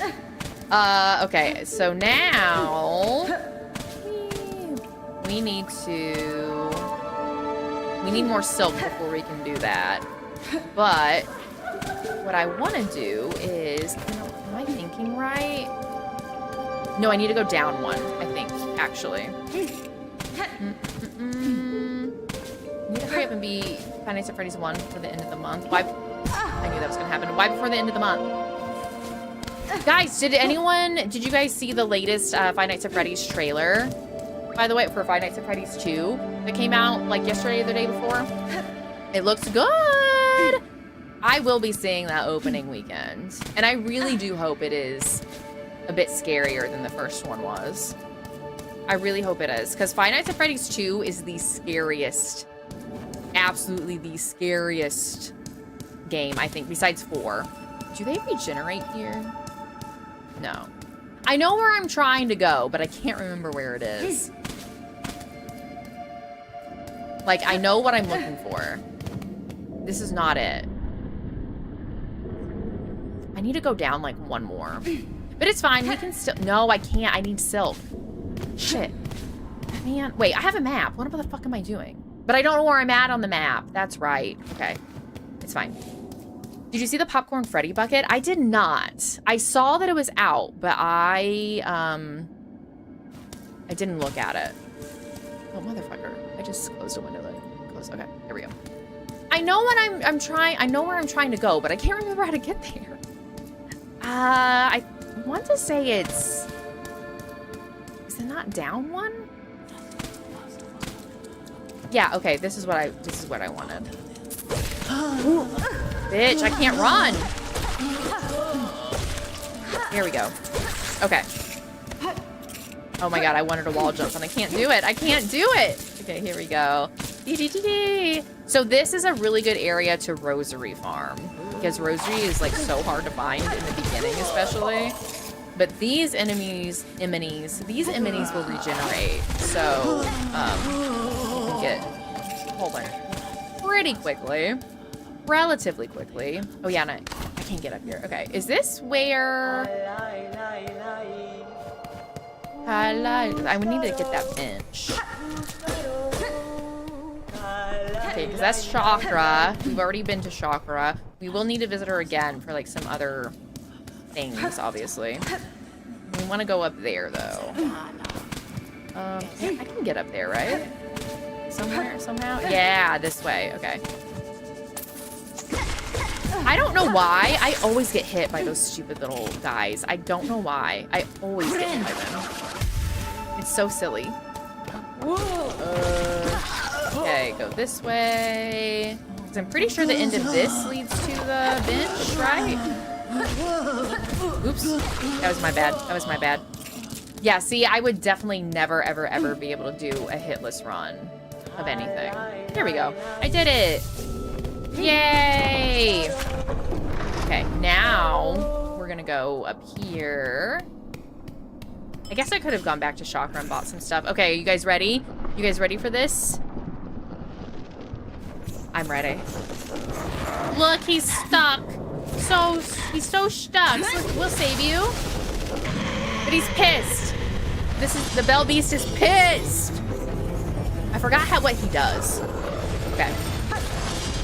Okay, so now we need more silk before we can do that. But what I want to do is, am I thinking right? No, I need to go down one, I think, actually. Need to hurry up and be Five Nights at Freddy's 1 for the end of the month. Why? I knew that was going to happen. Why before the end of the month? Guys, did you guys see the latest Five Nights at Freddy's trailer? By the way, for Five Nights at Freddy's 2 that came out like yesterday or the day before. It looks good. I will be seeing that opening weekend. And I really do hope it is a bit scarier than the first one was. I really hope it is. Because Five Nights at Freddy's 2 is the scariest, absolutely the scariest game, I think, besides 4. Do they regenerate here? No. I know where I'm trying to go, but I can't remember where it is. Like, I know what I'm looking for. This is not it. I need to go down, like, one more. But it's fine. We can still... No, I can't. I need silk. Shit. Man. Wait, I have a map. What the fuck am I doing? But I don't know where I'm at on the map. That's right. Okay. It's fine. Did you see the Popcorn Freddy bucket? I did not. I saw that it was out, but I didn't look at it. Oh, motherfucker. I just closed a window. Close. Okay, there we go. I know what I'm trying. I know where I'm trying to go, but I can't remember how to get there. I want to say it's... Is it not down one? Yeah, okay, this is what I wanted. Ooh, bitch, I can't run. Here we go. Okay. Oh my god, I wanted a wall jump and I can't do it. I can't do it. Okay, here we go. So this is a really good area to rosary farm because rosary is like so hard to find in the beginning, especially. But these enemies will regenerate. So, you can get, hold on, pretty quickly, relatively quickly. Oh yeah, no, I can't get up here. Okay, is this where? I would need to get that bench. Okay, because that's Chakra. We've already been to Chakra. We will need to visit her again for like some other things, obviously. We want to go up there, though. Yeah, I can get up there, right? Somewhere, somehow? Yeah, this way. Okay. I don't know why. I always get hit by those stupid little guys. I don't know why. I always get hit by them. It's so silly. Okay, go this way. 'Cause I'm pretty sure the end of this leads to the bench, right? Oops. That was my bad. That was my bad. Yeah, see, I would definitely never, ever, ever be able to do a hitless run of anything. Here we go. I did it. Yay! Okay, now we're gonna go up here. I guess I could have gone back to Chakra and bought some stuff. Okay, you guys ready? You guys ready for this? I'm ready. Look, he's stuck. He's so stuck. So we'll save you. But he's pissed. The Bell Beast is pissed. I forgot what he does. Okay.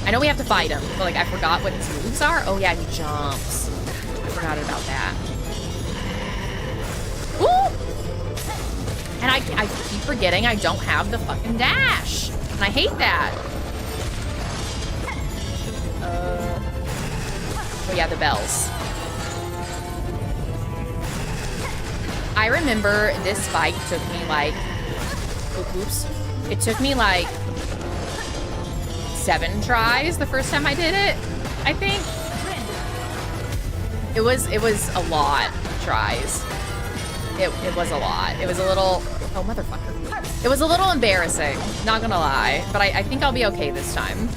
I know we have to fight him, but like I forgot what his moves are. Oh yeah, he jumps. I forgot about that. Woo! And I keep forgetting I don't have the fucking dash. And I hate that. Oh yeah, the bells. I remember this fight took me like, oops. It took me like 7 tries the first time I did it, I think. It was a lot of tries. It was a lot. It was a little, oh motherfucker. It was a little embarrassing, not gonna lie, but I think I'll be okay this time.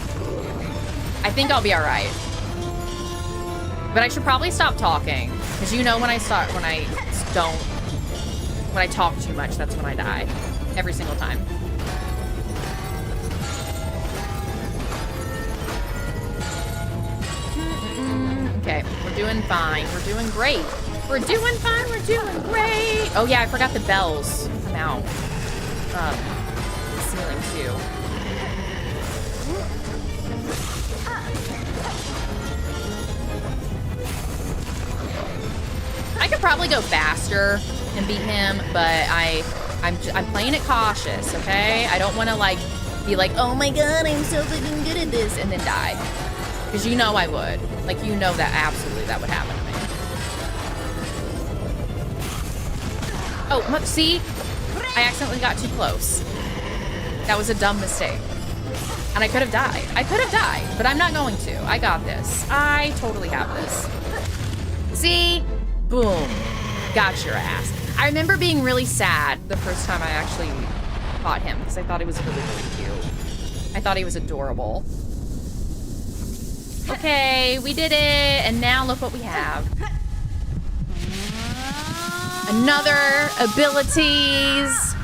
I think I'll be all right. But I should probably stop talking, because you know when I talk too much, that's when I die. Every single time. Okay, we're doing fine. We're doing great. We're doing fine. We're doing great. Oh yeah, I forgot the bells come out. The ceiling too. I could probably go faster and beat him, but I'm playing it cautious, okay? I don't want to like be like, oh my god, I'm so fucking good at this, and then die. Because you know I would. Like, you know that absolutely that would happen to me. Oh, see? I accidentally got too close. That was a dumb mistake. And I could have died. I could have died, but I'm not going to. I got this. I totally have this. See? Boom. Got your ass. I remember being really sad the first time I actually fought him because I thought he was really, really cute. I thought he was adorable. Okay, we did it. And now look what we have. Another abilities.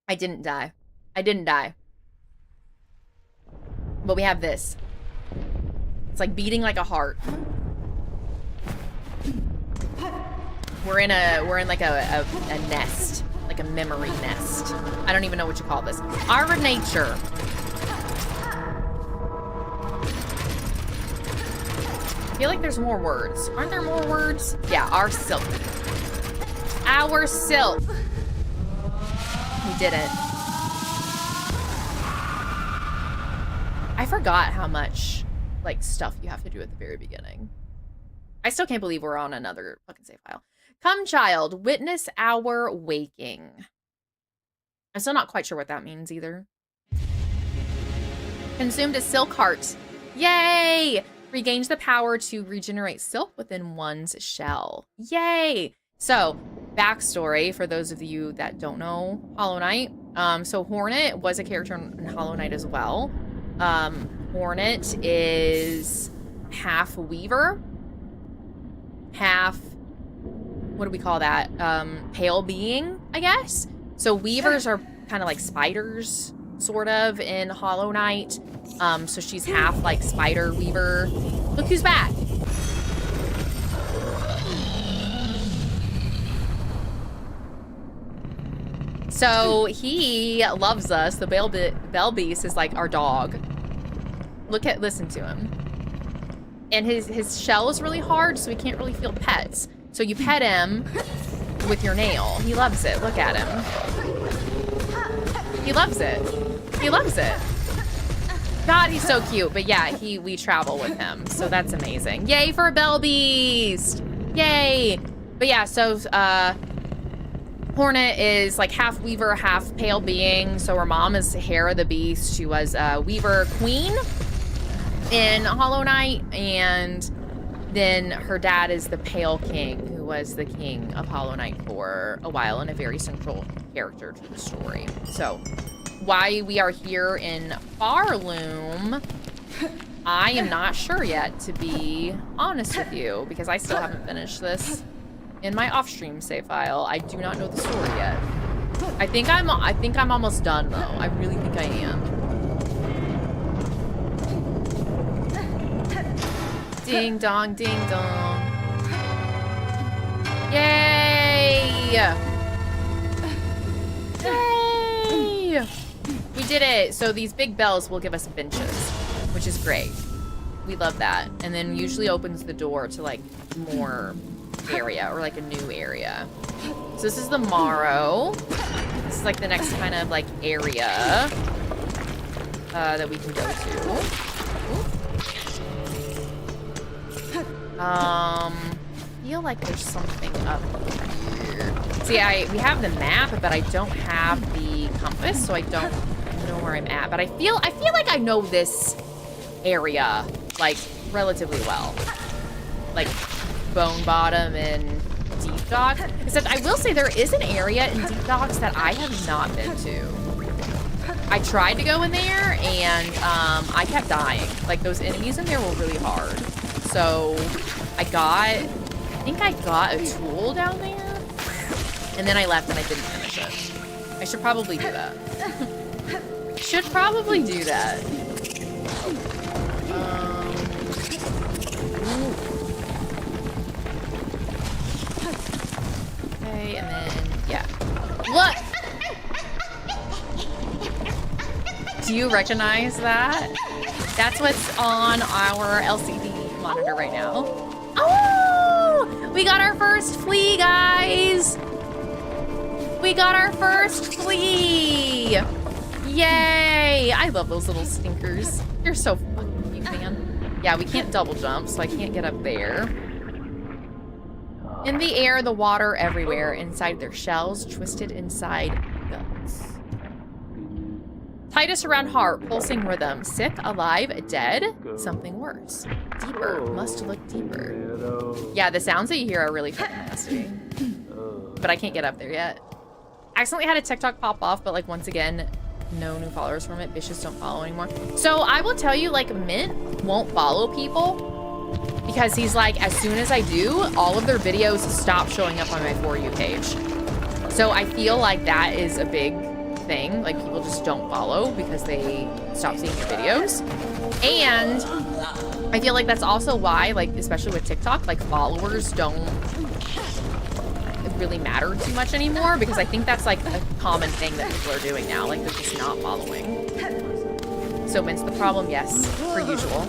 I didn't die. I didn't die. But we have this. It's like beating like a heart. We're in like a nest, like a memory nest. I don't even know what you call this. Our nature. I feel like there's more words. Aren't there more words? Yeah, our silk. Our silk. We did it. I forgot how much like stuff you have to do at the very beginning. I still can't believe we're on another fucking save file. Come, child, witness our waking. I'm still not quite sure what that means either. Consumed a silk heart. Yay! Regains the power to regenerate silk within one's shell. Yay! So, backstory for those of you that don't know Hollow Knight. So Hornet was a character in Hollow Knight as well. Hornet is half weaver, half, what do we call that? Pale being, I guess. So weavers are kind of like spiders, sort of, in Hollow Knight. So she's half like spider weaver. Look who's back. So he loves us. The Bell Beast is like our dog. Listen to him. And his shell is really hard, so he can't really feel pets. So you pet him with your nail. He loves it. Look at him. He loves it. He loves it. God, he's so cute. But yeah, we travel with him, so that's amazing. Yay for a Bell Beast! Yay! But yeah, so Hornet is like half weaver, half pale being. So her mom is Hera the Beast. She was a weaver queen in Hollow Knight, and then her dad is the Pale King, who was the king of Hollow Knight for a while and a very central character to the story. So why we are here in Farloom, I am not sure yet, to be honest with you, because I still haven't finished this in my off-stream save file. I do not know the story yet. I think I'm almost done though. I really think I am. Ding dong, ding dong. Yay! Yay! We did it. So these big bells will give us benches, which is great. We love that. And then usually opens the door to like more area, or like a new area. So this is the Morrow. This is like the next kind of like area that we can go to. Feel like there's something up here. See, we have the map, but I don't have the compass, so I don't know where I'm at. But I feel like I know this area like relatively well. Like Bone Bottom and Deep Docks. Except I will say there is an area in Deep Docks that I have not been to. I tried to go in there and I kept dying. Like those enemies in there were really hard. So I think I got a tool down there, and then I left and I didn't finish it. I should probably do that. Should probably do that. Okay, and then, yeah. Look! Do you recognize that? That's what's on our LCD monitor right now. Oh! We got our first flea, guys! We got our first flea! Yay! I love those little stinkers. You're so fucking cute, man. Yeah, we can't double jump, so I can't get up there. In the air, the water everywhere, inside their shells, twisted inside guts. Tightest around heart, pulsing rhythm. Sick, alive, dead, something worse. Deeper, must look deeper. Yeah, the sounds that you hear are really fucking nasty. But I can't get up there yet. Accidentally had a TikTok pop off, but like once again, no new followers from it. Vicious don't follow anymore. So I will tell you, like, Mint won't follow people because he's like, as soon as I do, all of their videos stop showing up on my For You page. So I feel like that is a big thing. Like, people just don't follow because they stop seeing your videos. And I feel like that's also why, like, especially with TikTok, like, followers don't really matter too much anymore, because I think that's like a common thing that people are doing now. Like, they're just not following. So Mint's the problem? Yes, per usual.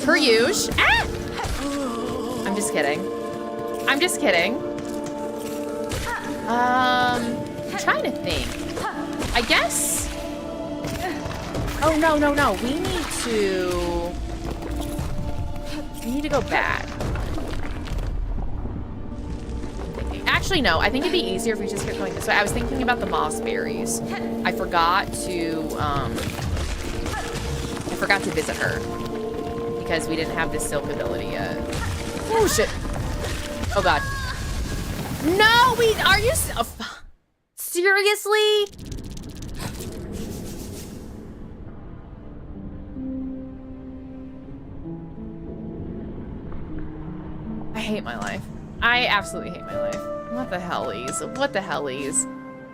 Per usual. Ah! I'm just kidding. I'm just kidding. I'm trying to think. I guess. Oh, no, no, no. We need to go back. Actually, no. I think it'd be easier if we just kept going this way. I was thinking about the moss berries. I forgot to visit her. because we didn't have this silk ability yet. Oh, shit. Oh, God. No, are you, seriously? I hate my life. I absolutely hate my life. What the hellies? What the hellies?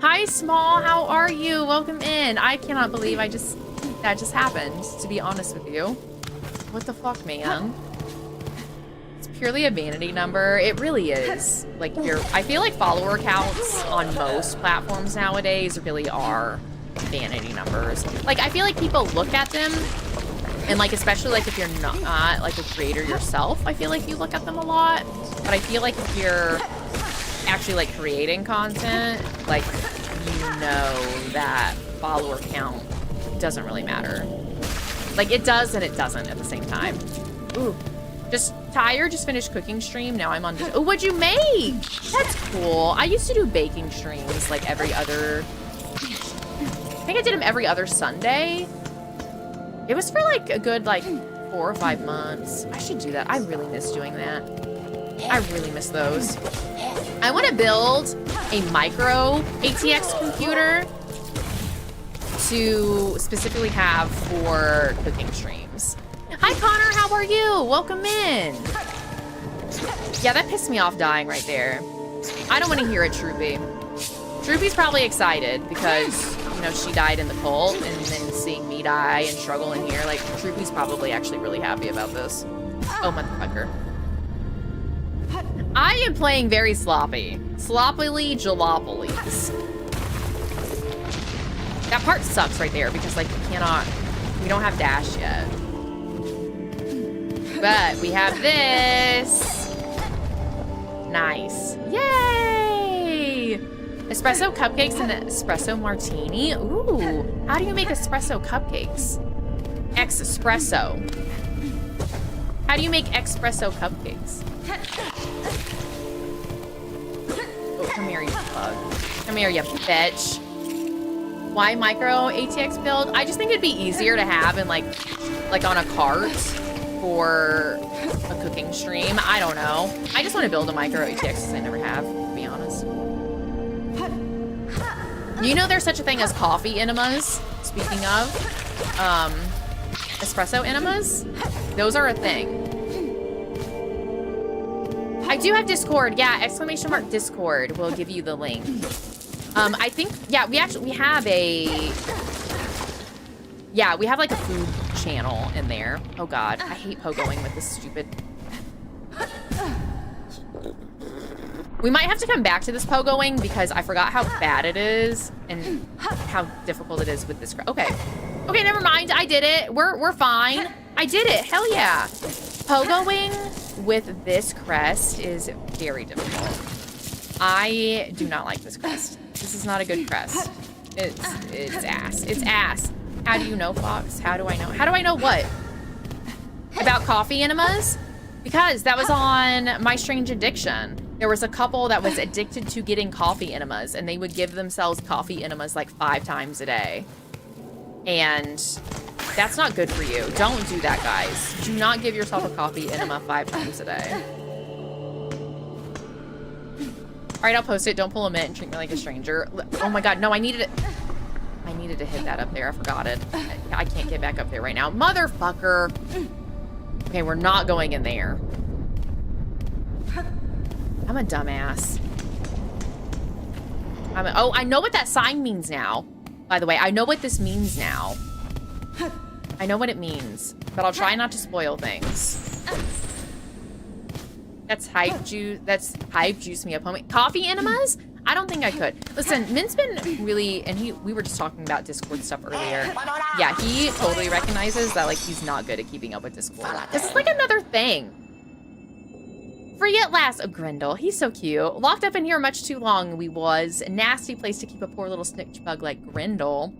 Hi, Small. How are you? Welcome in. I cannot believe that just happened, to be honest with you. What the fuck, man? It's purely a vanity number. It really is. Like, I feel like follower counts on most platforms nowadays really are vanity numbers. Like, I feel like people look at them, and like, especially like if you're not like a creator yourself, I feel like you look at them a lot. But I feel like if you're actually like creating content, like, you know that follower count doesn't really matter. Like, it does and it doesn't at the same time. Ooh, just finished cooking stream. Now I'm on. Oh, what'd you make? That's cool. I used to do baking streams like every other. I think I did them every other Sunday. It was for like a good like 4 or 5 months. I should do that. I really miss doing that. I really miss those. I want to build a micro ATX computer to specifically have for cooking streams. Hi, Connor. How are you? Welcome in. Yeah, that pissed me off dying right there. I don't want to hear it, Troopy. Troopy's probably excited because, you know, she died in the cult, and then seeing me die and struggle in here, like, Troopy's probably actually really happy about this. Oh, motherfucker. I am playing very sloppy. Sloppily jalopolies. That part sucks right there because, like, we don't have dash yet. But we have this. Nice. Yay! Espresso cupcakes and an espresso martini. Ooh, how do you make espresso cupcakes? Espresso. How do you make espresso cupcakes? Oh, come here, you bug. Come here, you bitch. Why micro ATX build? I just think it'd be easier to have in like on a cart for a cooking stream. I don't know. I just want to build a micro ATX because I never have, to be honest. You know there's such a thing as coffee enemas, speaking of. Espresso enemas? Those are a thing. I do have Discord. Yeah, ! Discord will give you the link. I think, yeah, we have like a food channel in there. Oh God, I hate pogoing with this stupid. We might have to come back to this pogoing because I forgot how bad it is and how difficult it is with this. Okay, never mind. I did it. We're fine. I did it. Hell yeah. Pogoing with this crest is very difficult. I do not like this crest. This is not a good crest. It's ass. It's ass. How do you know, Fox? How do I know? How do I know what? About coffee enemas? Because that was on My Strange Addiction. There was a couple that was addicted to getting coffee enemas, and they would give themselves coffee enemas like 5 times a day. And that's not good for you. Don't do that, guys. Do not give yourself a coffee enema 5 times a day. All right, I'll post it. Don't pull a mint and treat me like a stranger. Oh my God, no, I needed it. I needed to hit that up there. I forgot it. I can't get back up there right now. Motherfucker. Okay, we're not going in there. I'm a dumbass. Oh, I know what that sign means now. By the way, I know what this means now. I know what it means, but I'll try not to spoil things. That's hype juice. That's hype juice me up, homie. Coffee enemas? I don't think I could. Listen, Mint's been really, and we were just talking about Discord stuff earlier. Yeah, he totally recognizes that, like, he's not good at keeping up with Discord. This is like another thing. Free at last. Oh, Grendel. He's so cute. Locked up in here much too long, we was. A nasty place to keep a poor little snitch bug like Grendel.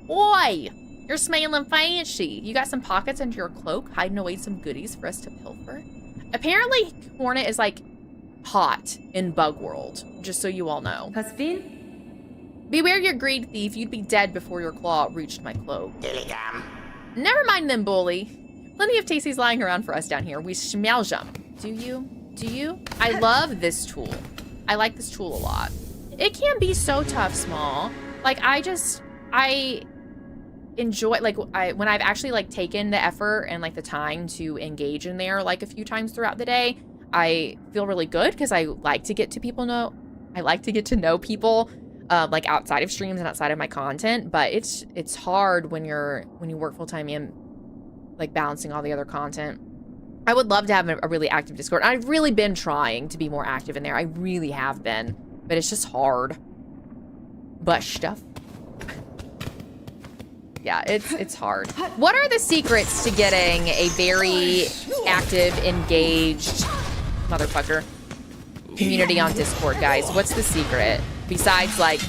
Oi! You're smiling fancy. You got some pockets under your cloak, hiding away some goodies for us to pilfer? Apparently, Hornet is, like, hot in Bug World, just so you all know. Pasvin? Beware your greed, thief. You'd be dead before your claw reached my cloak. Never mind them, bully. Plenty of tasties lying around for us down here. We smell them. Do you? Do you? I love this tool. I like this tool a lot. It can be so tough small. Like, I enjoy, like, when I've actually, like, taken the effort and, like, the time to engage in there, like, a few times throughout the day, I feel really good because I like to get to know people, like, outside of streams and outside of my content, but it's hard when you work full-time and, like, balancing all the other content. I would love to have a really active Discord. I've really been trying to be more active in there. I really have been, but it's just hard. But stuff. Yeah, it's hard. What are the secrets to getting a very active, engaged motherfucker community on Discord, guys? What's the secret? Besides, like,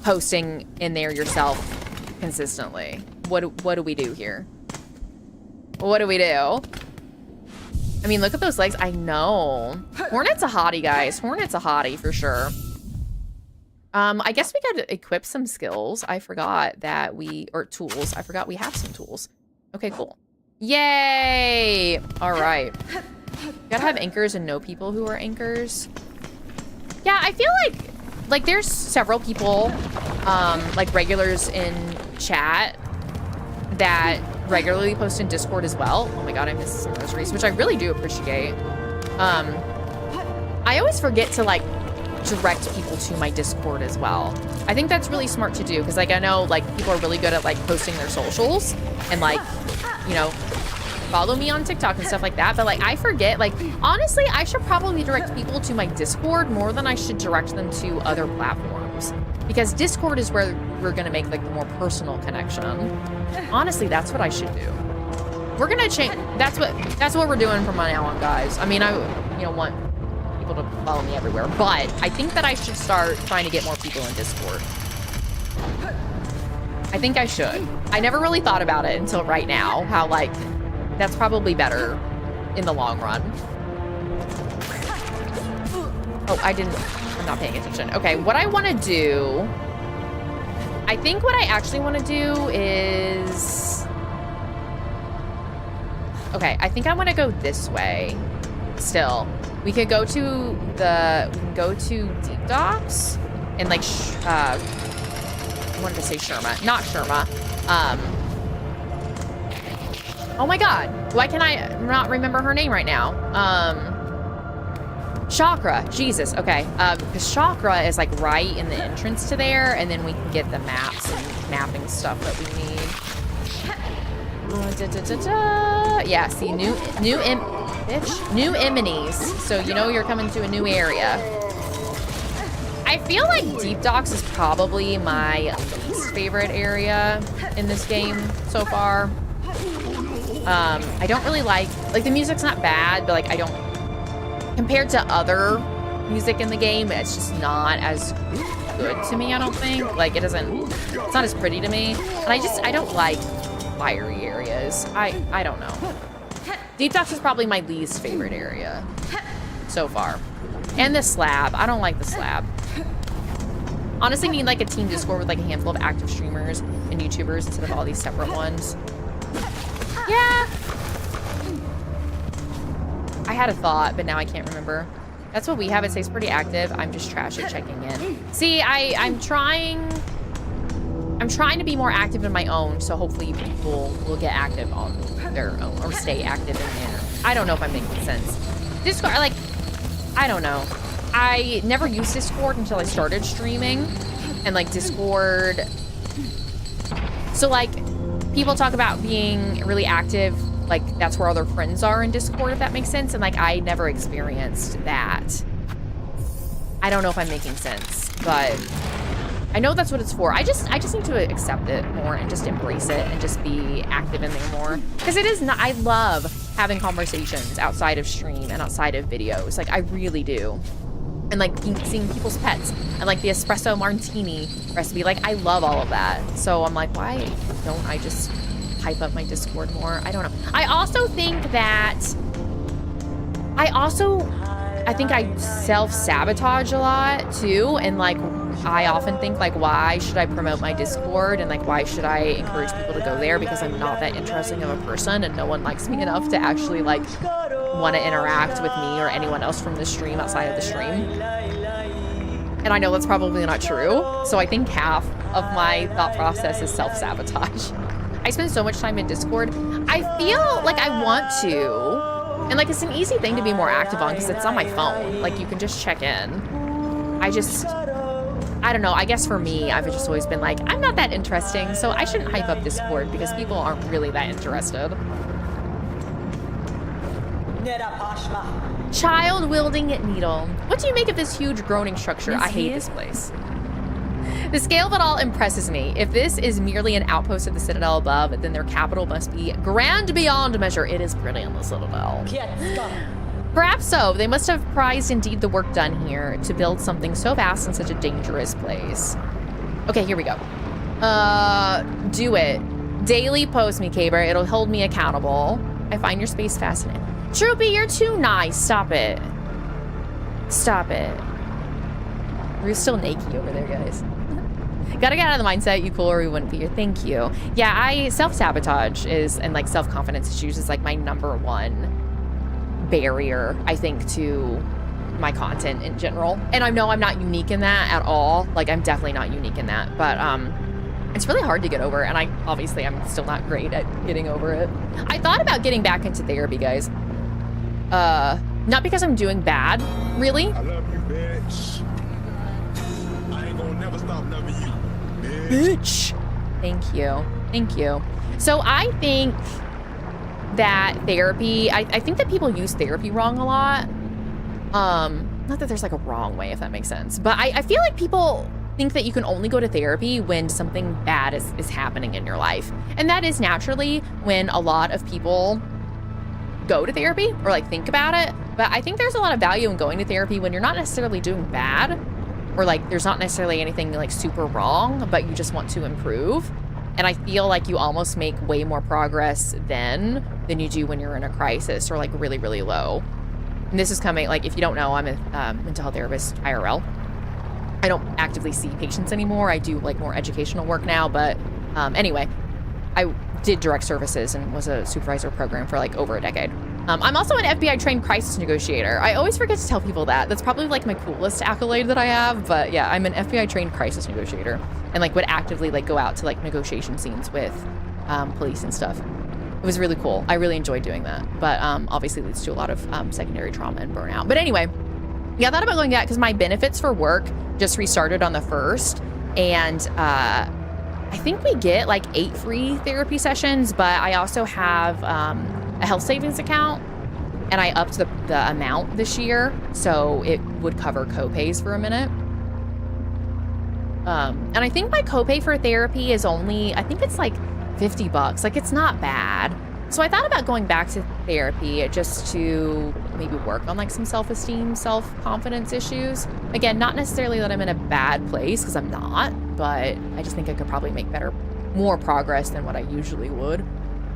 posting in there yourself consistently. What do we do here? What do we do? I mean, look at those legs. I know. Hornet's a hottie, guys. Hornet's a hottie for sure. I guess we could equip some skills. I forgot that or tools. I forgot we have some tools. Okay, cool. Yay! All right. Gotta have anchors and know people who are anchors. Yeah, I feel like there's several people, like regulars in chat that regularly post in Discord as well. Oh my god, I missed some rosaries, which I really do appreciate. I always forget to, like, direct people to my Discord as well. I think that's really smart to do because, like, I know, like, people are really good at, like, posting their socials and, like, you know, follow me on TikTok and stuff like that, but, like, I forget. Like, honestly, I should probably direct people to my Discord more than I should direct them to other platforms, because Discord is where we're gonna make, like, the more personal connection. Honestly, that's what I should do. We're gonna change. That's what we're doing from now on, guys. I mean, I, you know, want people to follow me everywhere, but I think that I should start trying to get more people in Discord. I think I should. I never really thought about it until right now, how, like, that's probably better in the long run. Oh, I'm not paying attention. Okay, what I want to do, I think what I actually want to do is, okay, I think I want to go this way still. We could go to Deep Docks and, like, I wanted to say Sherma, not Sherma. Oh my god, why can I not remember her name right now? Chakra, Jesus, okay. Because Chakra is, like, right in the entrance to there, and then we can get the maps and mapping stuff that we need. Yeah, see, new enemies. So you know you're coming to a new area. I feel like Deep Docks is probably my least favorite area in this game so far. I don't really like the music's not bad, but, like, I don't, compared to other music in the game, it's just not as good to me, I don't think. Like, it's not as pretty to me. And I don't like fiery areas. I don't know. Deep Docks is probably my least favorite area so far. And the slab. I don't like the slab. Honestly, need, like, a team Discord with, like, a handful of active streamers and YouTubers instead of all these separate ones. Yeah. I had a thought, but now I can't remember. That's what we have. It says pretty active. I'm just trash at checking in. See, I'm trying to be more active in my own, so hopefully people will get active on their own or stay active in there. I don't know if I'm making sense. Discord, like, I don't know. I never used Discord until I started streaming, and, like, Discord. So, like, people talk about being really active, like, that's where all their friends are in Discord, if that makes sense. And, like, I never experienced that. I don't know if I'm making sense, but I know that's what it's for. I just need to accept it more and just embrace it and just be active in there more. Because it is not, I love having conversations outside of stream and outside of videos. Like, I really do. And, like, seeing people's pets and, like, the espresso martini recipe. Like, I love all of that. So I'm like, why don't I just hype up my Discord more? I don't know. I also think that I think I self-sabotage a lot too, and, like, I often think like, why should I promote my Discord and like, why should I encourage people to go there? Because I'm not that interesting of a person and no one likes me enough to actually like want to interact with me or anyone else from the stream outside of the stream. And I know that's probably not true. So I think half of my thought process is self-sabotage. I spend so much time in Discord. I feel like I want to. And like, it's an easy thing to be more active on because it's on my phone. Like you can just check in. I don't know. I guess for me, I've just always been like, I'm not that interesting. So I shouldn't hype up Discord because people aren't really that interested. Child wielding needle. What do you make of this huge groaning structure? I hate this place. The scale of it all impresses me. If this is merely an outpost of the Citadel above, then their capital must be grand beyond measure. It is pretty on the Citadel. Perhaps so. They must have prized indeed the work done here to build something so vast in such a dangerous place. Okay, here we go. Do it. Daily post me, Caber. It'll hold me accountable. I find your space fascinating. Troopy, you're too nice. Stop it. Stop it. We're still naked over there, guys. Gotta get out of the mindset, you cool or we wouldn't be here. Thank you. Yeah, self-sabotage is, and like self-confidence issues is like my #1 barrier, I think, to my content in general. And I know I'm not unique in that at all. Like, I'm definitely not unique in that. But it's really hard to get over. And I'm still not great at getting over it. I thought about getting back into therapy, guys. Not because I'm doing bad, really. I love you, bitch. I ain't gonna never stop loving you, Bitch. Thank you. Thank you. So I think that therapy, I think that people use therapy wrong a lot. Not that there's like a wrong way, if that makes sense, but I feel like people think that you can only go to therapy when something bad is happening in your life. And that is naturally when a lot of people go to therapy or like think about it. But I think there's a lot of value in going to therapy when you're not necessarily doing bad or like there's not necessarily anything like super wrong, but you just want to improve. And I feel like you almost make way more progress then than you do when you're in a crisis or like really, really low. And this is coming, like, if you don't know, I'm a mental health therapist, IRL. I don't actively see patients anymore. I do like more educational work now. But anyway, I did direct services and was a supervisor program for like over a decade. I'm also an FBI trained crisis negotiator. I always forget to tell people that. That's probably like my coolest accolade that I have. But yeah, I'm an FBI trained crisis negotiator and like would actively like go out to like negotiation scenes with police and stuff. It was really cool. I really enjoyed doing that. But obviously leads to a lot of secondary trauma and burnout. But anyway, yeah, I thought about going back because my benefits for work just restarted on the 1st. And I think we get like 8 free therapy sessions, but I also have a health savings account and I upped the amount this year. So it would cover co-pays for a minute. And I think my copay for therapy is only, I think it's like $50. Like, it's not bad. So I thought about going back to therapy just to maybe work on like some self-esteem, self-confidence issues. Again, not necessarily that I'm in a bad place, because I'm not, but I just think I could probably make more progress than what I usually would.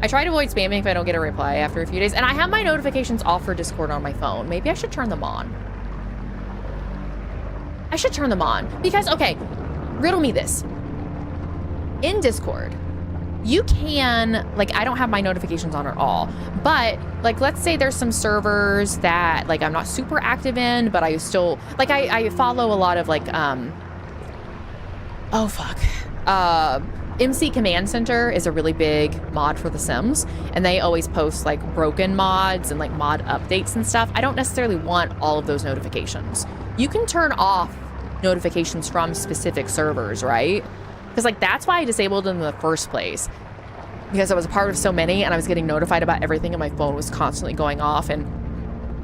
I try to avoid spamming if I don't get a reply after a few days, and I have my notifications off for Discord on my phone. Maybe I should turn them on. I should turn them on because, okay, riddle me this. In Discord, you can, like, I don't have my notifications on at all, but like, let's say there's some servers that like I'm not super active in, but I still, like, I follow a lot of like, oh fuck. MC Command Center is a really big mod for The Sims, and they always post like broken mods and like mod updates and stuff. I don't necessarily want all of those notifications. You can turn off notifications from specific servers, right? Because like that's why I disabled them in the first place, because I was a part of so many and I was getting notified about everything and my phone was constantly going off and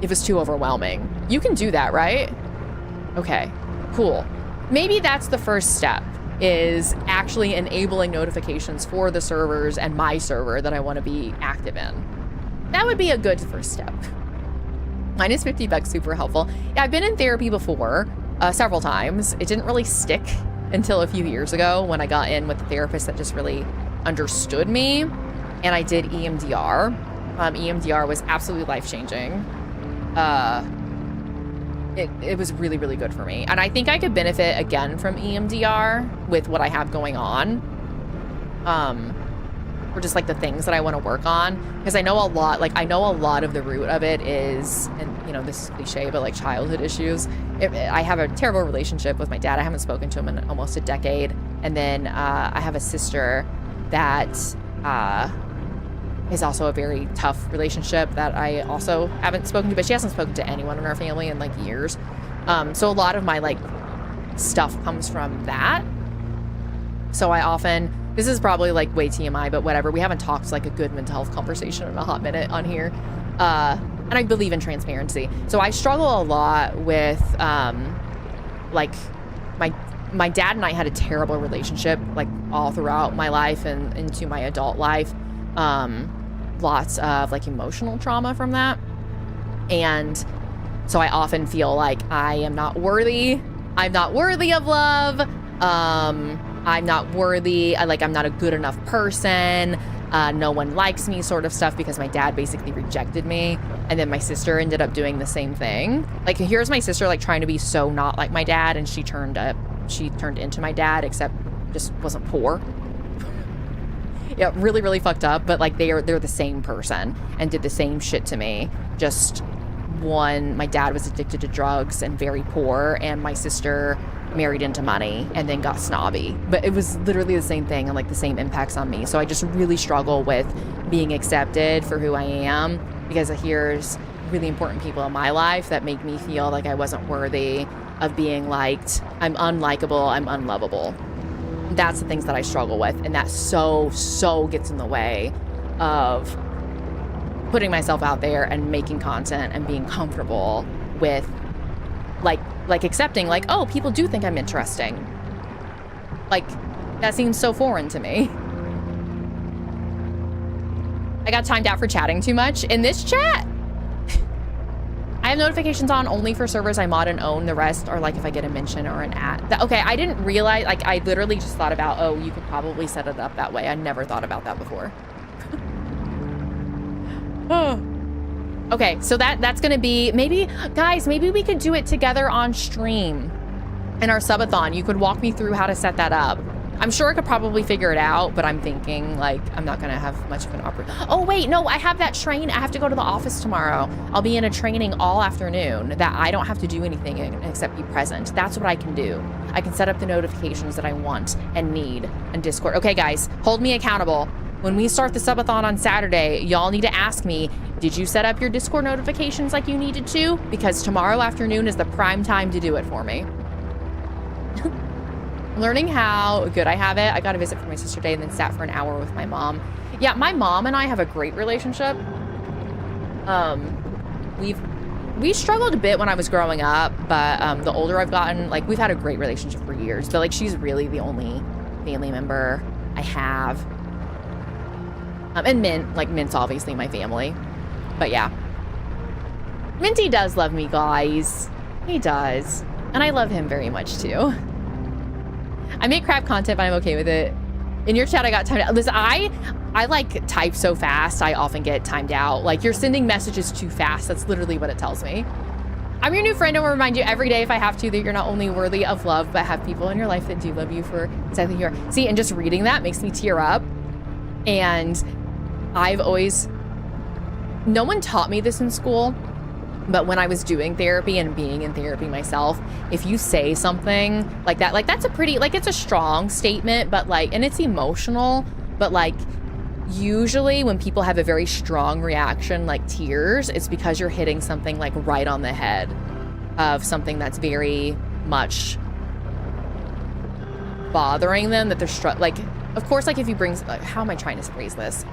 it was too overwhelming. You can do that, right? Okay, cool. Maybe that's the first step, is actually enabling notifications for the servers and my server that I want to be active in. That would be a good first step. Mine is $50, super helpful. Yeah, I've been in therapy before, several times. It didn't really stick until a few years ago when I got in with a therapist that just really understood me, and I did EMDR. EMDR was absolutely life-changing. it was really, really good for me. And I think I could benefit again from EMDR with what I have going on. Or just like the things that I want to work on, because I know a lot, like I know a lot of the root of it is, and you know, this is cliche, but like childhood issues. I have a terrible relationship with my dad. I haven't spoken to him in almost a decade. And then I have a sister that is also a very tough relationship that I also haven't spoken to, but she hasn't spoken to anyone in our family in like years. So a lot of my like stuff comes from that. So I often, this is probably like way TMI, but whatever. We haven't talked like a good mental health conversation in a hot minute on here. And I believe in transparency. So I struggle a lot with like my dad and I had a terrible relationship like all throughout my life and into my adult life. Lots of like emotional trauma from that. And so I often feel like I am not worthy. I'm not worthy of love. I'm not worthy. I'm not a good enough person. No one likes me sort of stuff because my dad basically rejected me. And then my sister ended up doing the same thing. Like here's my sister like trying to be so not like my dad, and she turned into my dad, except just wasn't poor. Yeah, really, really fucked up. But like they're the same person and did the same shit to me. Just one, my dad was addicted to drugs and very poor, and my sister married into money and then got snobby. But it was literally the same thing and like the same impacts on me. So I just really struggle with being accepted for who I am, because here's really important people in my life that make me feel like I wasn't worthy of being liked. I'm unlikable. I'm unlovable. That's the things that I struggle with. And that so gets in the way of putting myself out there and making content and being comfortable with like accepting like, oh, people do think I'm interesting. Like that seems so foreign to me. I got timed out for chatting too much in this chat. I have notifications on only for servers I mod and own. The rest are like if I get a mention or an ad. Okay, I didn't realize, like I literally just thought about, oh, you could probably set it up that way. I never thought about that before. Oh. Okay, so that's gonna be, maybe, guys, maybe we could do it together on stream in our subathon. You could walk me through how to set that up. I'm sure I could probably figure it out, but I'm thinking like I'm not gonna have much of an opportunity. Oh wait, no, I have that train. I have to go to the office tomorrow. I'll be in a training all afternoon that I don't have to do anything except be present. That's what I can do. I can set up the notifications that I want and need in Discord. Okay, guys, hold me accountable. When we start the subathon on Saturday, y'all need to ask me, did you set up your Discord notifications like you needed to? Because tomorrow afternoon is the prime time to do it for me. Learning how good I have it. I got a visit from my sister today and then sat for an hour with my mom. Yeah, my mom and I have a great relationship. We struggled a bit when I was growing up, but the older I've gotten, like we've had a great relationship for years. But like she's really the only family member I have. And Mint's obviously my family. But yeah. Minty does love me, guys. He does. And I love him very much too. I make crap content, but I'm okay with it. In your chat, I got timed out. Listen, I like type so fast, I often get timed out. Like, you're sending messages too fast. That's literally what it tells me. I'm your new friend. I will remind you every day if I have to that you're not only worthy of love, but have people in your life that do love you for exactly who you are. See, and just reading that makes me tear up. And I've always, no one taught me this in school, but when I was doing therapy and being in therapy myself, if you say something like that, like that's a pretty, like it's a strong statement, but like, and it's emotional, but like usually when people have a very strong reaction, like tears, it's because you're hitting something like right on the head of something that's very much bothering them, that they're like, of course, like if you bring, like, how am I trying to phrase this?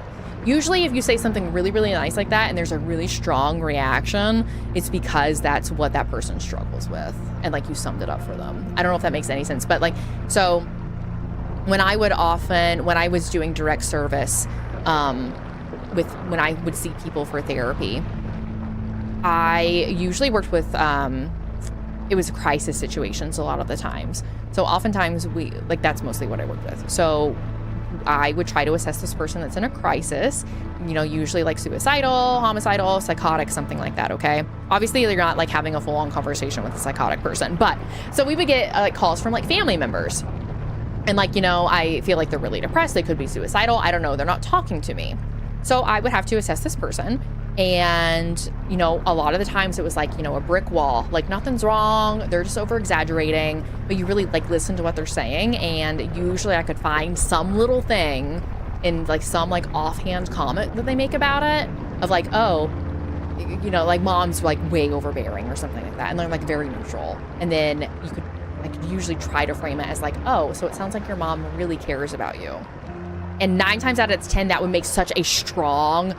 Usually if you say something really, really nice like that and there's a really strong reaction, it's because that's what that person struggles with. And like you summed it up for them. I don't know if that makes any sense, but like, so when I was doing direct service, when I would see people for therapy, I usually worked with, it was crisis situations a lot of the times. So oftentimes that's mostly what I worked with. So I would try to assess this person that's in a crisis, you know, usually like suicidal, homicidal, psychotic, something like that, okay? Obviously, you're not like having a full-on conversation with a psychotic person, but so we would get like calls from like family members. And like, you know, I feel like they're really depressed. They could be suicidal. I don't know. They're not talking to me. So I would have to assess this person. And, you know, a lot of the times it was like, you know, a brick wall, like nothing's wrong. They're just over exaggerating, but you really like listen to what they're saying. And usually I could find some little thing in like some like offhand comment that they make about it of like, oh, you know, like mom's like way overbearing or something like that. And they're like very neutral. And then I could usually try to frame it as like, oh, so it sounds like your mom really cares about you. And 9 times out of 10, that would make such a strong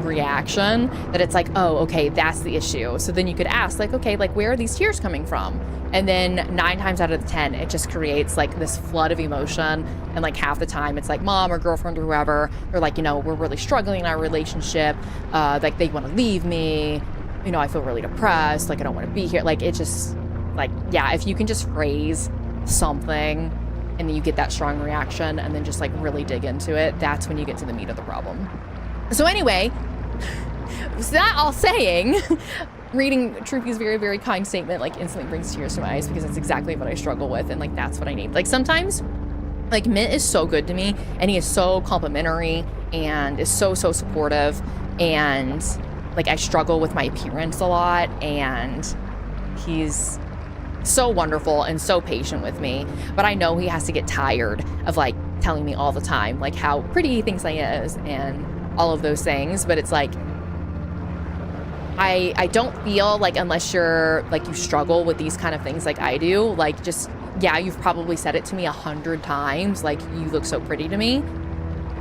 reaction that it's like, oh, okay, that's the issue. So then you could ask like, okay, like where are these tears coming from? And then 9 times out of 10, it just creates like this flood of emotion. And like half the time it's like mom or girlfriend or whoever, they're like, you know, we're really struggling in our relationship. Like they want to leave me. You know, I feel really depressed. Like I don't want to be here. Like it just like, yeah, if you can just phrase something and then you get that strong reaction and then just like really dig into it, that's when you get to the meat of the problem. So anyway, so that all saying, reading Troopy's very, very kind statement like instantly brings tears to my eyes because that's exactly what I struggle with. And like, that's what I need. Like sometimes like Mint is so good to me and he is so complimentary and is so supportive. And like, I struggle with my appearance a lot and he's so wonderful and so patient with me, but I know he has to get tired of like telling me all the time like how pretty he thinks I is and all of those things. But it's like I don't feel like unless you're like you struggle with these kind of things like I do, like just yeah, you've probably said it to me 100 times like you look so pretty to me,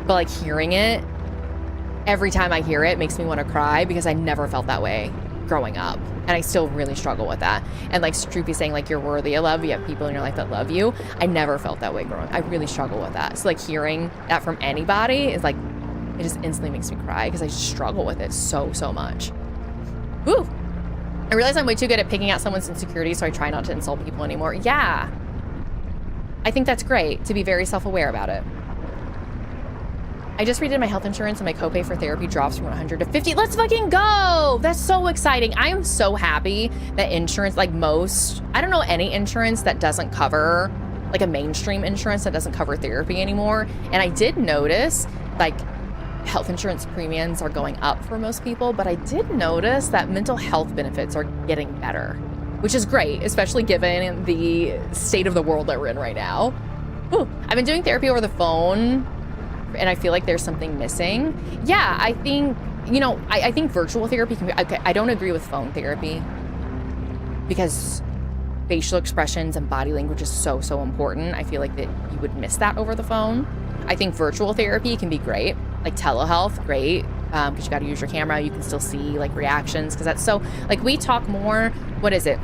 but like hearing it every time I hear it makes me want to cry because I never felt that way growing up. And I still really struggle with that. And like Stroopy saying like you're worthy of love, you have people in your life that love you. I never felt that way growing up. I really struggle with that. So like hearing that from anybody is like, it just instantly makes me cry because I struggle with it so much. Woo! I realize I'm way too good at picking out someone's insecurities, so I try not to insult people anymore. Yeah. I think that's great to be very self-aware about it. I just redid my health insurance and my copay for therapy drops from 100 to 50. Let's fucking go. That's so exciting. I am so happy that insurance, like most, I don't know any insurance that doesn't cover, like a mainstream insurance that doesn't cover therapy anymore. And I did notice like health insurance premiums are going up for most people, but I did notice that mental health benefits are getting better, which is great, especially given the state of the world that we're in right now. Ooh, I've been doing therapy over the phone and I feel like there's something missing. Yeah, I think, you know, I think virtual therapy can be, okay, I don't agree with phone therapy because facial expressions and body language is so important. I feel like that you would miss that over the phone. I think virtual therapy can be great, like telehealth, great, because you got to use your camera. You can still see like reactions because that's so, like we talk more, what is it?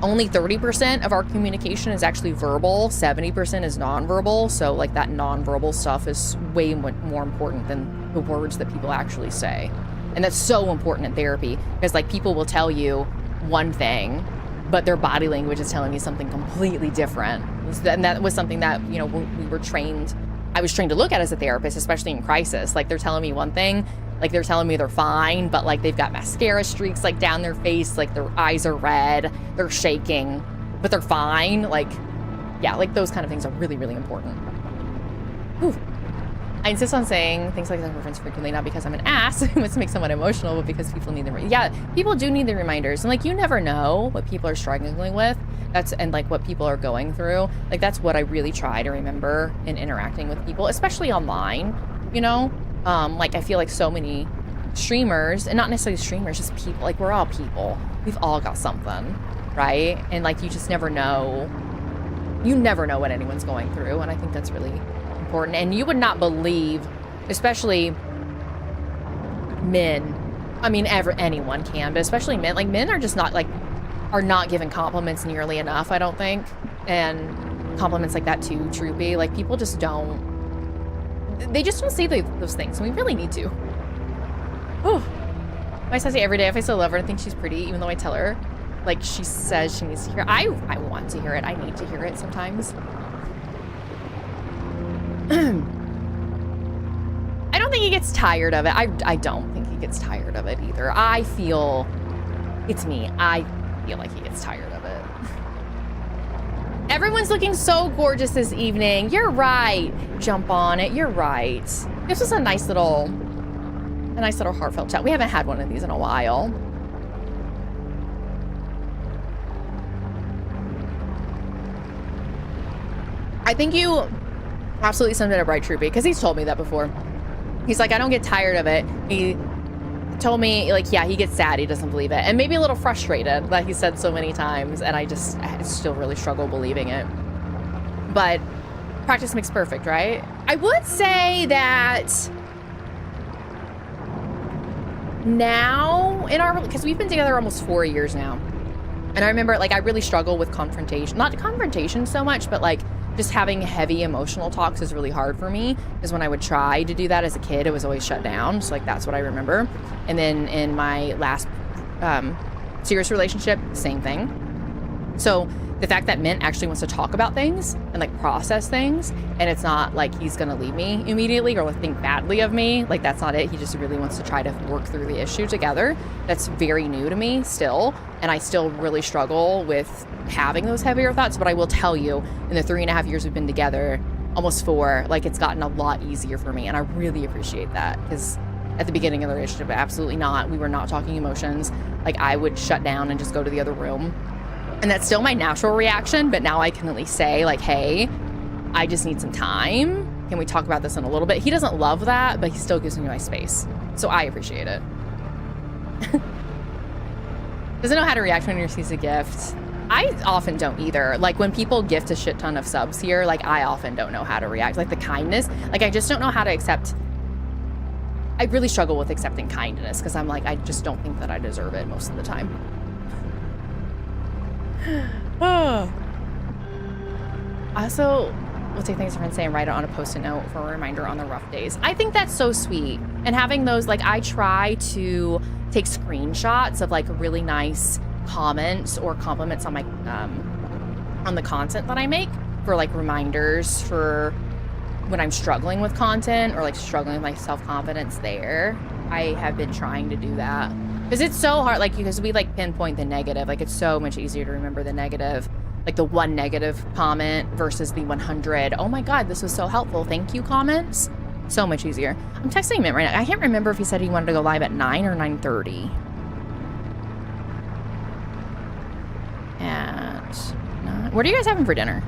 Only 30% of our communication is actually verbal, 70% is nonverbal. So like that nonverbal stuff is way more important than the words that people actually say. And that's so important in therapy because like people will tell you one thing, but their body language is telling you something completely different. And that was something that, you know, we were trained, I was trained to look at as a therapist, especially in crisis. Like they're telling me one thing, like they're telling me they're fine, but like they've got mascara streaks like down their face, like their eyes are red, they're shaking, but they're fine. Like, yeah, like those kind of things are really important. Whew. I insist on saying things like that reference frequently, not because I'm an ass, which makes someone emotional, but because people need the, yeah, people do need the reminders. And like, you never know what people are struggling with. And like what people are going through. Like, that's what I really try to remember in interacting with people, especially online, you know? Like, I feel like so many streamers, and not necessarily streamers, just people, like, we're all people. We've all got something, right? And, like, you just never know. You never know what anyone's going through, and I think that's really important. And you would not believe, especially men, I mean, anyone can, but especially men. Like, men are just not, like, are not given compliments nearly enough, I don't think. And compliments like that, too, Troopy. Like, people just don't. They just don't say those things, and we really need to. Oh, I say every day if I still love her and think she's pretty, even though I tell her, like she says she needs to hear. I want to hear it. I need to hear it sometimes. I don't think he gets tired of it. I don't think he gets tired of it either. I feel, it's me. I feel like he gets tired of it. Everyone's looking so gorgeous this evening. You're right. Jump on it. You're right. This was a nice little heartfelt chat. We haven't had one of these in a while. I think you absolutely summed it up right, Troopy, because he's told me that before. He's like, I don't get tired of it. He told me, like, yeah, he gets sad. He doesn't believe it. And maybe a little frustrated, like he said so many times. And I still really struggle believing it. But practice makes perfect, right? I would say that now in our, because we've been together almost 4 years now. And I remember, like, I really struggle with confrontation. Not confrontation so much, but like just having heavy emotional talks is really hard for me. Because when I would try to do that as a kid, it was always shut down. So like, that's what I remember. And then in my last serious relationship, same thing. So the fact that Mint actually wants to talk about things and like process things, and it's not like he's gonna leave me immediately or think badly of me, like that's not it. He just really wants to try to work through the issue together. That's very new to me still, and I still really struggle with having those heavier thoughts. But I will tell you, in the 3.5 years we've been together, almost 4, like it's gotten a lot easier for me, and I really appreciate that. Because at the beginning of the relationship, absolutely not. We were not talking emotions. Like I would shut down and just go to the other room. And that's still my natural reaction, but now I can at least say, like, hey, I just need some time. Can we talk about this in a little bit? He doesn't love that, but he still gives me my space. So I appreciate it. Doesn't know how to react when he receives a gift. I often don't either. Like, when people gift a shit ton of subs here, like, I often don't know how to react. Like, the kindness, like, I just don't know how to accept. I really struggle with accepting kindness because I'm like, I just don't think that I deserve it most of the time. Oh. Also, we'll take things from say and write it on a post-it note for a reminder on the rough days. I think that's so sweet. And having those, like, I try to take screenshots of like really nice comments or compliments on my on the content that I make for like reminders for when I'm struggling with content or like struggling with my self-confidence there. I have been trying to do that. Because it's so hard, like, because we, like, pinpoint the negative. Like, it's so much easier to remember the negative. Like, the one negative comment versus the 100. Oh, my God, this was so helpful. Thank you comments. So much easier. I'm texting Mint right now. I can't remember if he said he wanted to go live at 9 or 9:30. At 9. What are you guys having for dinner?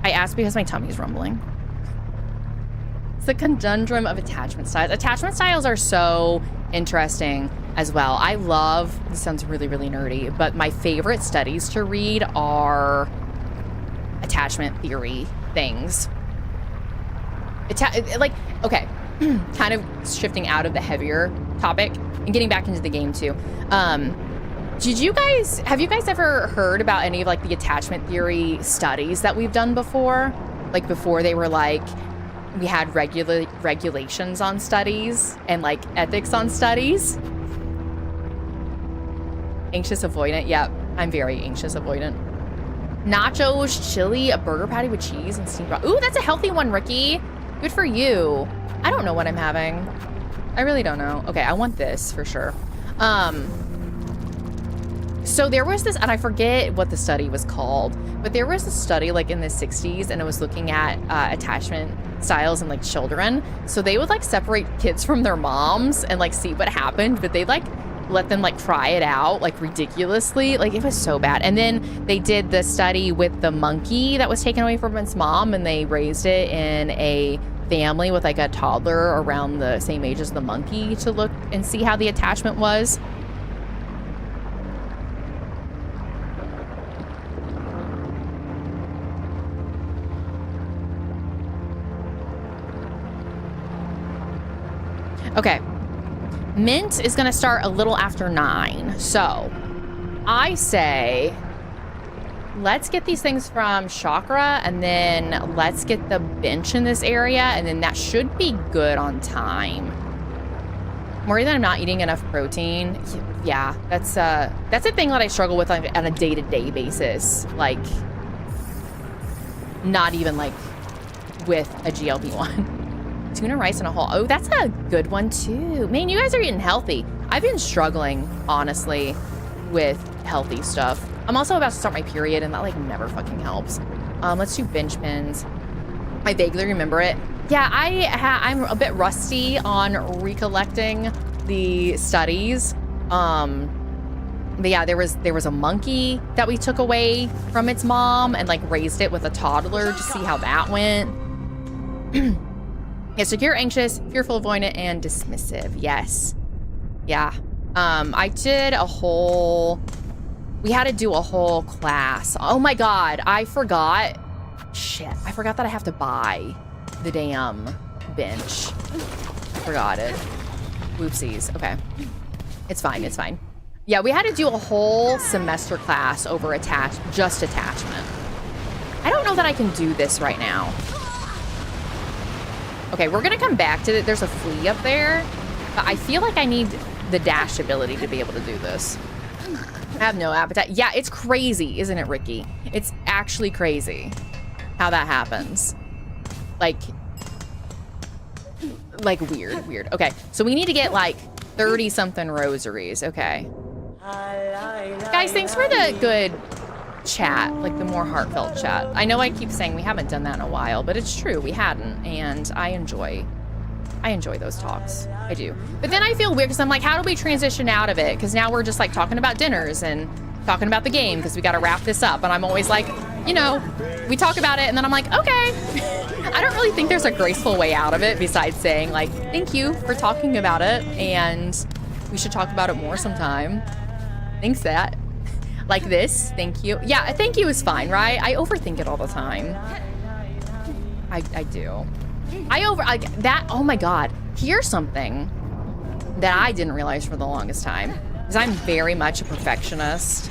I asked because my tummy's rumbling. It's the conundrum of attachment styles. Attachment styles are so interesting as well. I love, this sounds really, really nerdy, but my favorite studies to read are attachment theory things. Like, okay, kind of shifting out of the heavier topic and getting back into the game too. Have you guys ever heard about any of like the attachment theory studies that we've done before? Like before they were like, we had regulations on studies and like ethics on studies. Anxious avoidant. Yep, I'm very anxious avoidant. Nachos, chili, a burger patty with cheese and steamed broth. Ooh, that's a healthy one, Ricky. Good for you. I don't know what I'm having. I really don't know. Okay, I want this for sure. So there was this, and I forget what the study was called, but there was a study like in the 60s and it was looking at attachment styles in like children. So they would like separate kids from their moms and like see what happened, but they like let them like try it out like ridiculously. Like it was so bad. And then they did the study with the monkey that was taken away from its mom and they raised it in a family with like a toddler around the same age as the monkey to look and see how the attachment was. Okay, Mint is gonna start a little after 9. So I say, let's get these things from Chakra and then let's get the bench in this area and then that should be good on time. I'm worried that I'm not eating enough protein. Yeah, that's a thing that I struggle with on a day-to-day basis. Like, not even like with a GLP-1. Tuna rice in a hole. Oh, that's a good one too. Man, you guys are eating healthy. I've been struggling, honestly, with healthy stuff. I'm also about to start my period, and that like never fucking helps. Let's do bench pins. I vaguely remember it. Yeah, I'm a bit rusty on recollecting the studies. But yeah, there was a monkey that we took away from its mom and like raised it with a toddler to see how that went. Yeah, secure, anxious, fearful, avoidant, and dismissive. Yes. Yeah. I did a whole, we had to do a whole class. Oh my God, I forgot. Shit, I forgot that I have to buy the damn bench. I forgot it. Whoopsies. Okay. It's fine, it's fine. Yeah, we had to do a whole semester class over just attachment. I don't know that I can do this right now. Okay, we're gonna come back to it. There's a flea up there, but I feel like I need the dash ability to be able to do this. I have no appetite. Yeah, it's crazy, isn't it, Ricky? It's actually crazy how that happens. Like weird. Okay, so we need to get like 30-something rosaries. Okay. Guys, thanks for the good chat, like the more heartfelt chat. I know I keep saying we haven't done that in a while, but it's true, we hadn't, and I enjoy those talks. I do. But then I feel weird because I'm like, how do we transition out of it? Because now we're just like talking about dinners and talking about the game because we got to wrap this up. And I'm always like, you know, we talk about it and then I'm like, okay. I don't really think there's a graceful way out of it besides saying like, thank you for talking about it and we should talk about it more sometime. Thanks, that. Like this, thank you. Yeah, a thank you is fine, right? I overthink it all the time. I do. Oh my God. Here's something that I didn't realize for the longest time. Because I'm very much a perfectionist.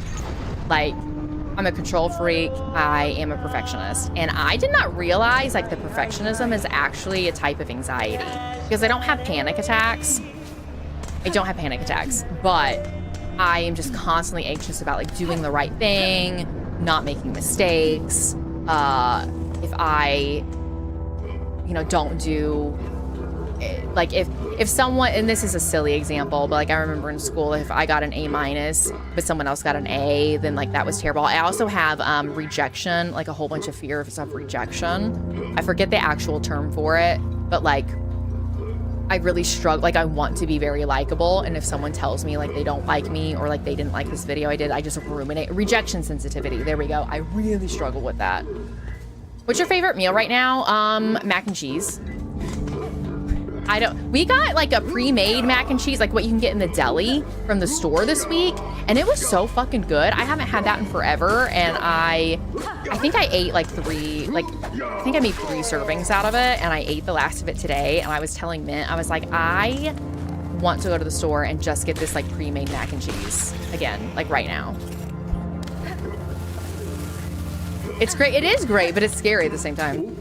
Like, I'm a control freak. I am a perfectionist. And I did not realize like the perfectionism is actually a type of anxiety. Because I don't have panic attacks. But I am just constantly anxious about like doing the right thing, not making mistakes. If I, you know, don't do, like if someone, and this is a silly example, but like I remember in school, if I got an A-, but someone else got an A, then like that was terrible. I also have rejection, like a whole bunch of fears of rejection. I forget the actual term for it, but like, I really struggle, like I want to be very likable, and if someone tells me like they don't like me or like they didn't like this video I did, I just ruminate. Rejection sensitivity, there we go. I really struggle with that. What's your favorite meal right now? Mac and cheese. We got like a pre-made mac and cheese, like what you can get in the deli from the store this week, and it was so fucking good. I haven't had that in forever, and I think I ate like I made 3 servings out of it, and I ate the last of it today, and I was telling Mint, I was like, I want to go to the store and just get this like pre-made mac and cheese again, like right now. It's great. It is great, but it's scary at the same time.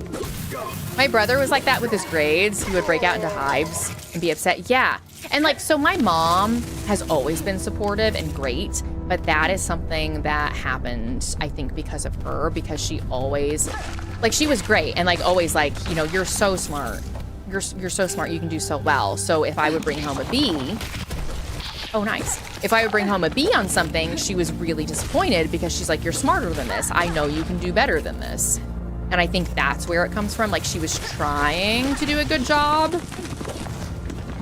My brother was like that with his grades. He would break out into hives and be upset. Yeah. And like, so my mom has always been supportive and great, but that is something that happened, I think, because of her, because she always, like, she was great and like always like, you know, you're so smart. You're so smart. You can do so well. So if I would bring home a B, oh, nice. If I would bring home a B on something, she was really disappointed because she's like, you're smarter than this. I know you can do better than this. And I think that's where it comes from. Like, she was trying to do a good job,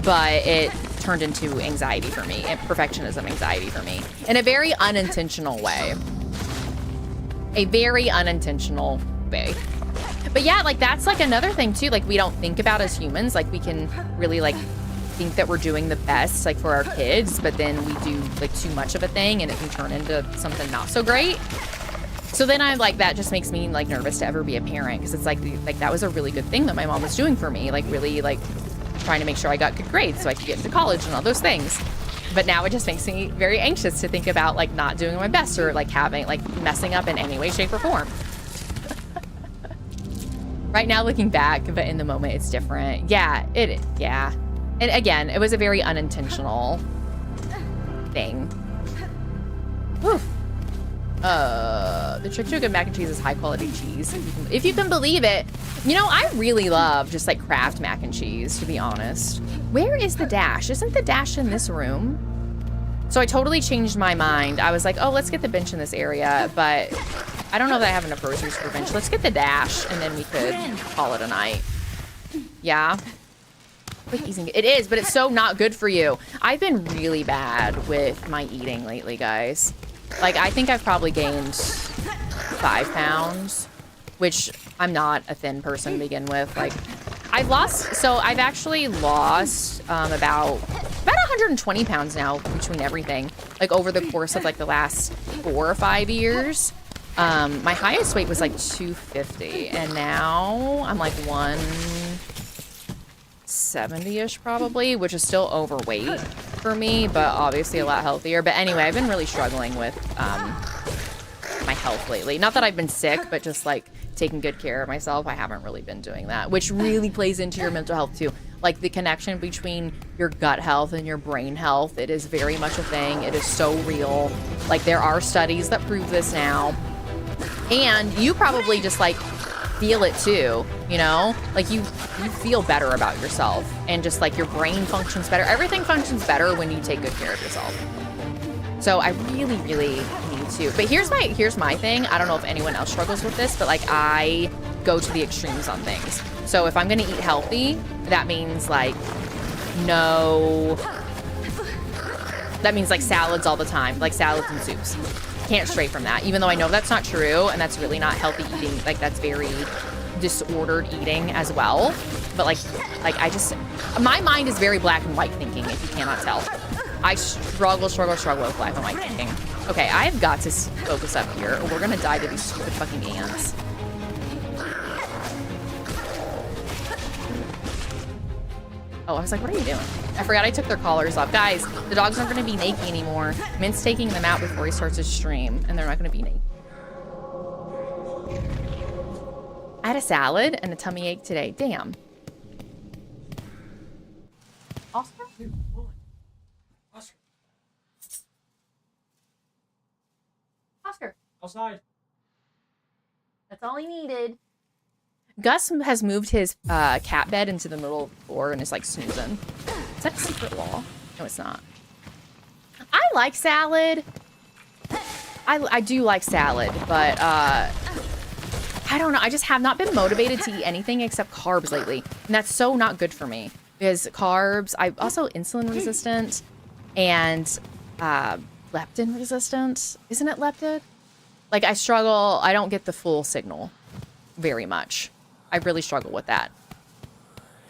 but it turned into anxiety for me, and perfectionism anxiety for me, in a very unintentional way. A very unintentional way. But yeah, like, that's like another thing too. Like, we don't think about as humans. Like, we can really like think that we're doing the best like for our kids, but then we do like too much of a thing and it can turn into something not so great. So then I'm like, that just makes me like nervous to ever be a parent, because it's like that was a really good thing that my mom was doing for me, like really like trying to make sure I got good grades so I could get into college and all those things. But now it just makes me very anxious to think about like not doing my best or like having like messing up in any way, shape, or form. Right now looking back, but in the moment it's different. Yeah, yeah. And again, it was a very unintentional thing. Whew. The trick to a good mac and cheese is high quality cheese. If you can believe it. You know, I really love just like Kraft mac and cheese, to be honest. Where is the dash? Isn't the dash in this room? So I totally changed my mind. I was like, oh, let's get the bench in this area, but I don't know that I have enough groceries for bench. Let's get the dash and then we could call it a night. Yeah. Quick easing. It is, but it's so not good for you. I've been really bad with my eating lately, guys. Like, I think I've probably gained 5 pounds, which I'm not a thin person to begin with. Like, I've actually lost about 120 pounds now between everything, like over the course of like the last 4 or 5 years. My highest weight was like 250 and now I'm like 170-ish probably, which is still overweight for me, but obviously a lot healthier. But anyway, I've been really struggling with my health lately. Not that I've been sick, but just like taking good care of myself. I haven't really been doing that, which really plays into your mental health too. Like the connection between your gut health and your brain health, it is very much a thing. It is so real. Like there are studies that prove this now. And you probably just like feel it too, you know? Like you feel better about yourself and just like your brain functions better. Everything functions better when you take good care of yourself. So I really, really need to. But here's my thing. I don't know if anyone else struggles with this, but like I go to the extremes on things. So if I'm gonna eat healthy, that means like that means like salads all the time, like salads and soups. Can't stray from that, even though I know that's not true and that's really not healthy eating. Like that's very disordered eating as well. But like I just, my mind is very black and white thinking, if you cannot tell. I struggle with black and white thinking. Okay, I've got to focus up here or we're gonna die to these stupid fucking ants. Oh, I was like, what are you doing? I forgot I took their collars off. Guys, the dogs aren't going to be naked anymore. Mint's taking them out before he starts his stream, and they're not going to be naked. I had a salad and a tummy ache today. Damn. Oscar? Oscar. Outside. That's all he needed. Gus has moved his cat bed into the middle of the floor and is like snoozing. Is that a secret wall? No, it's not. I like salad. I do like salad, but I don't know. I just have not been motivated to eat anything except carbs lately. And that's so not good for me. Because carbs, I'm also insulin resistant and leptin resistant. Isn't it leptin? Like I struggle. I don't get the full signal very much. I really struggle with that.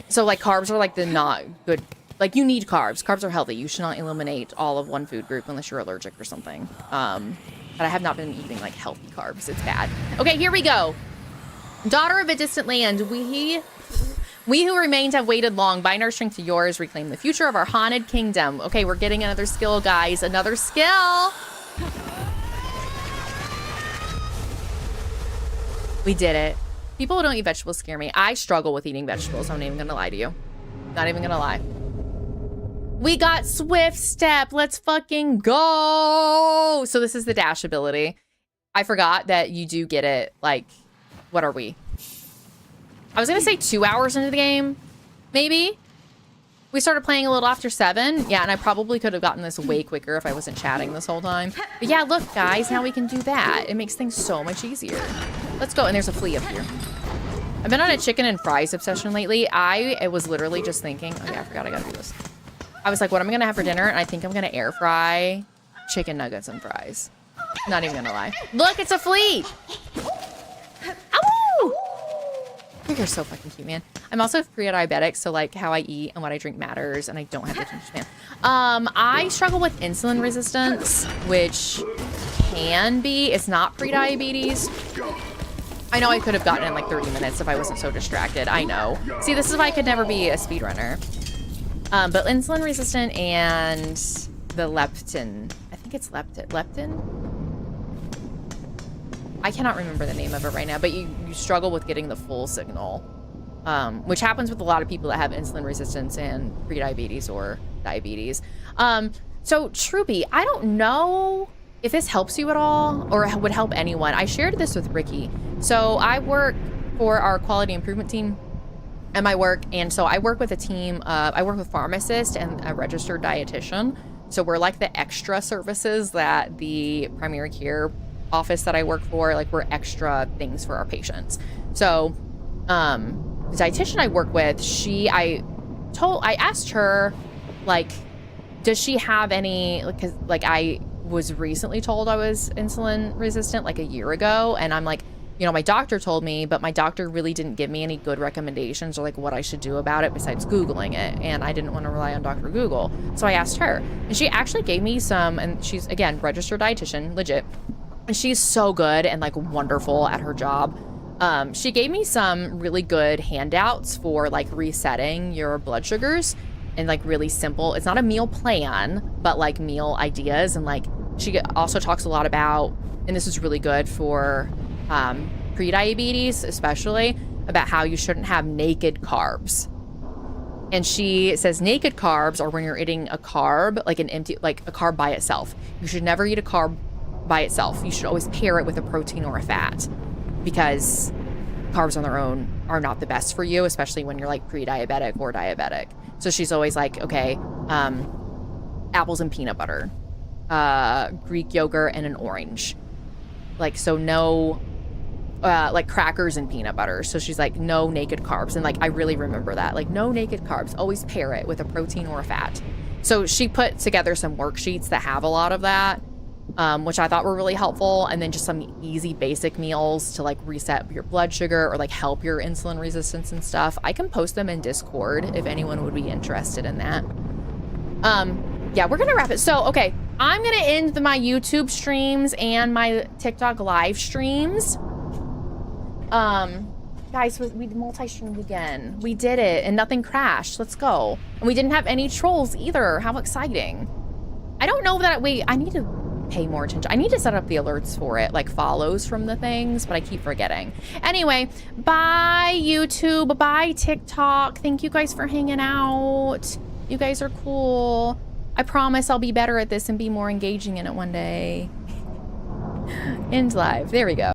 So like carbs are like the not good, like you need carbs. Carbs are healthy. You should not eliminate all of one food group unless you're allergic or something. But I have not been eating like healthy carbs. It's bad. Okay, here we go. Daughter of a distant land, we who remained have waited long. Bind our strength to yours, reclaim the future of our haunted kingdom. Okay, we're getting another skill, guys. Another skill. We did it. People who don't eat vegetables scare me. I struggle with eating vegetables. I'm not even gonna lie to you. Not even gonna lie. We got Swift Step. Let's fucking go. So this is the dash ability. I forgot that you do get it. Like, what are we? I was gonna say 2 hours into the game, maybe. We started playing a little after 7. Yeah, and I probably could have gotten this way quicker if I wasn't chatting this whole time. But yeah, look, guys, now we can do that. It makes things so much easier. Let's go. And there's a flea up here. I've been on a chicken and fries obsession lately. I was literally just thinking, okay, I forgot I gotta do this. I was like, what am I gonna have for dinner? And I think I'm gonna air fry chicken nuggets and fries. Not even gonna lie. Look, it's a flea. Ow! You're so fucking cute, man. I'm also pre-diabetic, so like how I eat and what I drink matters, and I don't have the attention span. I struggle with insulin resistance, which can be, it's not pre-diabetes. I know I could have gotten it in like 30 minutes if I wasn't so distracted. I know. See, this is why I could never be a speedrunner. But insulin resistant and the leptin. I think it's leptin? I cannot remember the name of it right now, but you struggle with getting the full signal, which happens with a lot of people that have insulin resistance and prediabetes or diabetes. So Troopy, I don't know if this helps you at all, or would help anyone, I shared this with Ricky. So I work for our quality improvement team at my work. And so I work with a team, I work with pharmacists and a registered dietitian. So we're like the extra services that the primary care office that I work for, like we're extra things for our patients. So the dietitian I work with, I asked her, like, does she have any, because like I was recently told I was insulin resistant like a year ago. And I'm like, you know, my doctor told me, but my doctor really didn't give me any good recommendations or like what I should do about it besides Googling it. And I didn't want to rely on Dr. Google. So I asked her, and she actually gave me some, and she's, again, registered dietitian, legit. And she's so good and like wonderful at her job. She gave me some really good handouts for like resetting your blood sugars, and like really simple. It's not a meal plan, but like meal ideas. And like she also talks a lot about, and this is really good for pre-diabetes, especially, about how you shouldn't have naked carbs. And she says naked carbs are when you're eating a carb, like an empty, like a carb by itself. You should never eat a carb by itself. You should always pair it with a protein or a fat, because carbs on their own are not the best for you, especially when you're like pre-diabetic or diabetic. So she's always like, okay, apples and peanut butter, Greek yogurt and an orange. Like, so no, like crackers and peanut butter. So she's like, no naked carbs. And like, I really remember that, like no naked carbs, always pair it with a protein or a fat. So she put together some worksheets that have a lot of that, which I thought were really helpful. And then just some easy basic meals to like reset your blood sugar or like help your insulin resistance and stuff. I can post them in Discord if anyone would be interested in that. Yeah, we're gonna wrap it. So, okay, I'm gonna end my YouTube streams and my TikTok live streams. Guys, we multi-streamed again. We did it and nothing crashed. Let's go. And we didn't have any trolls either. How exciting. I don't know that, I need to pay more attention. I need to set up the alerts for it, like follows from the things, but I keep forgetting. Anyway, bye YouTube, bye TikTok. Thank you guys for hanging out. You guys are cool. I promise I'll be better at this and be more engaging in it one day. End live. There we go.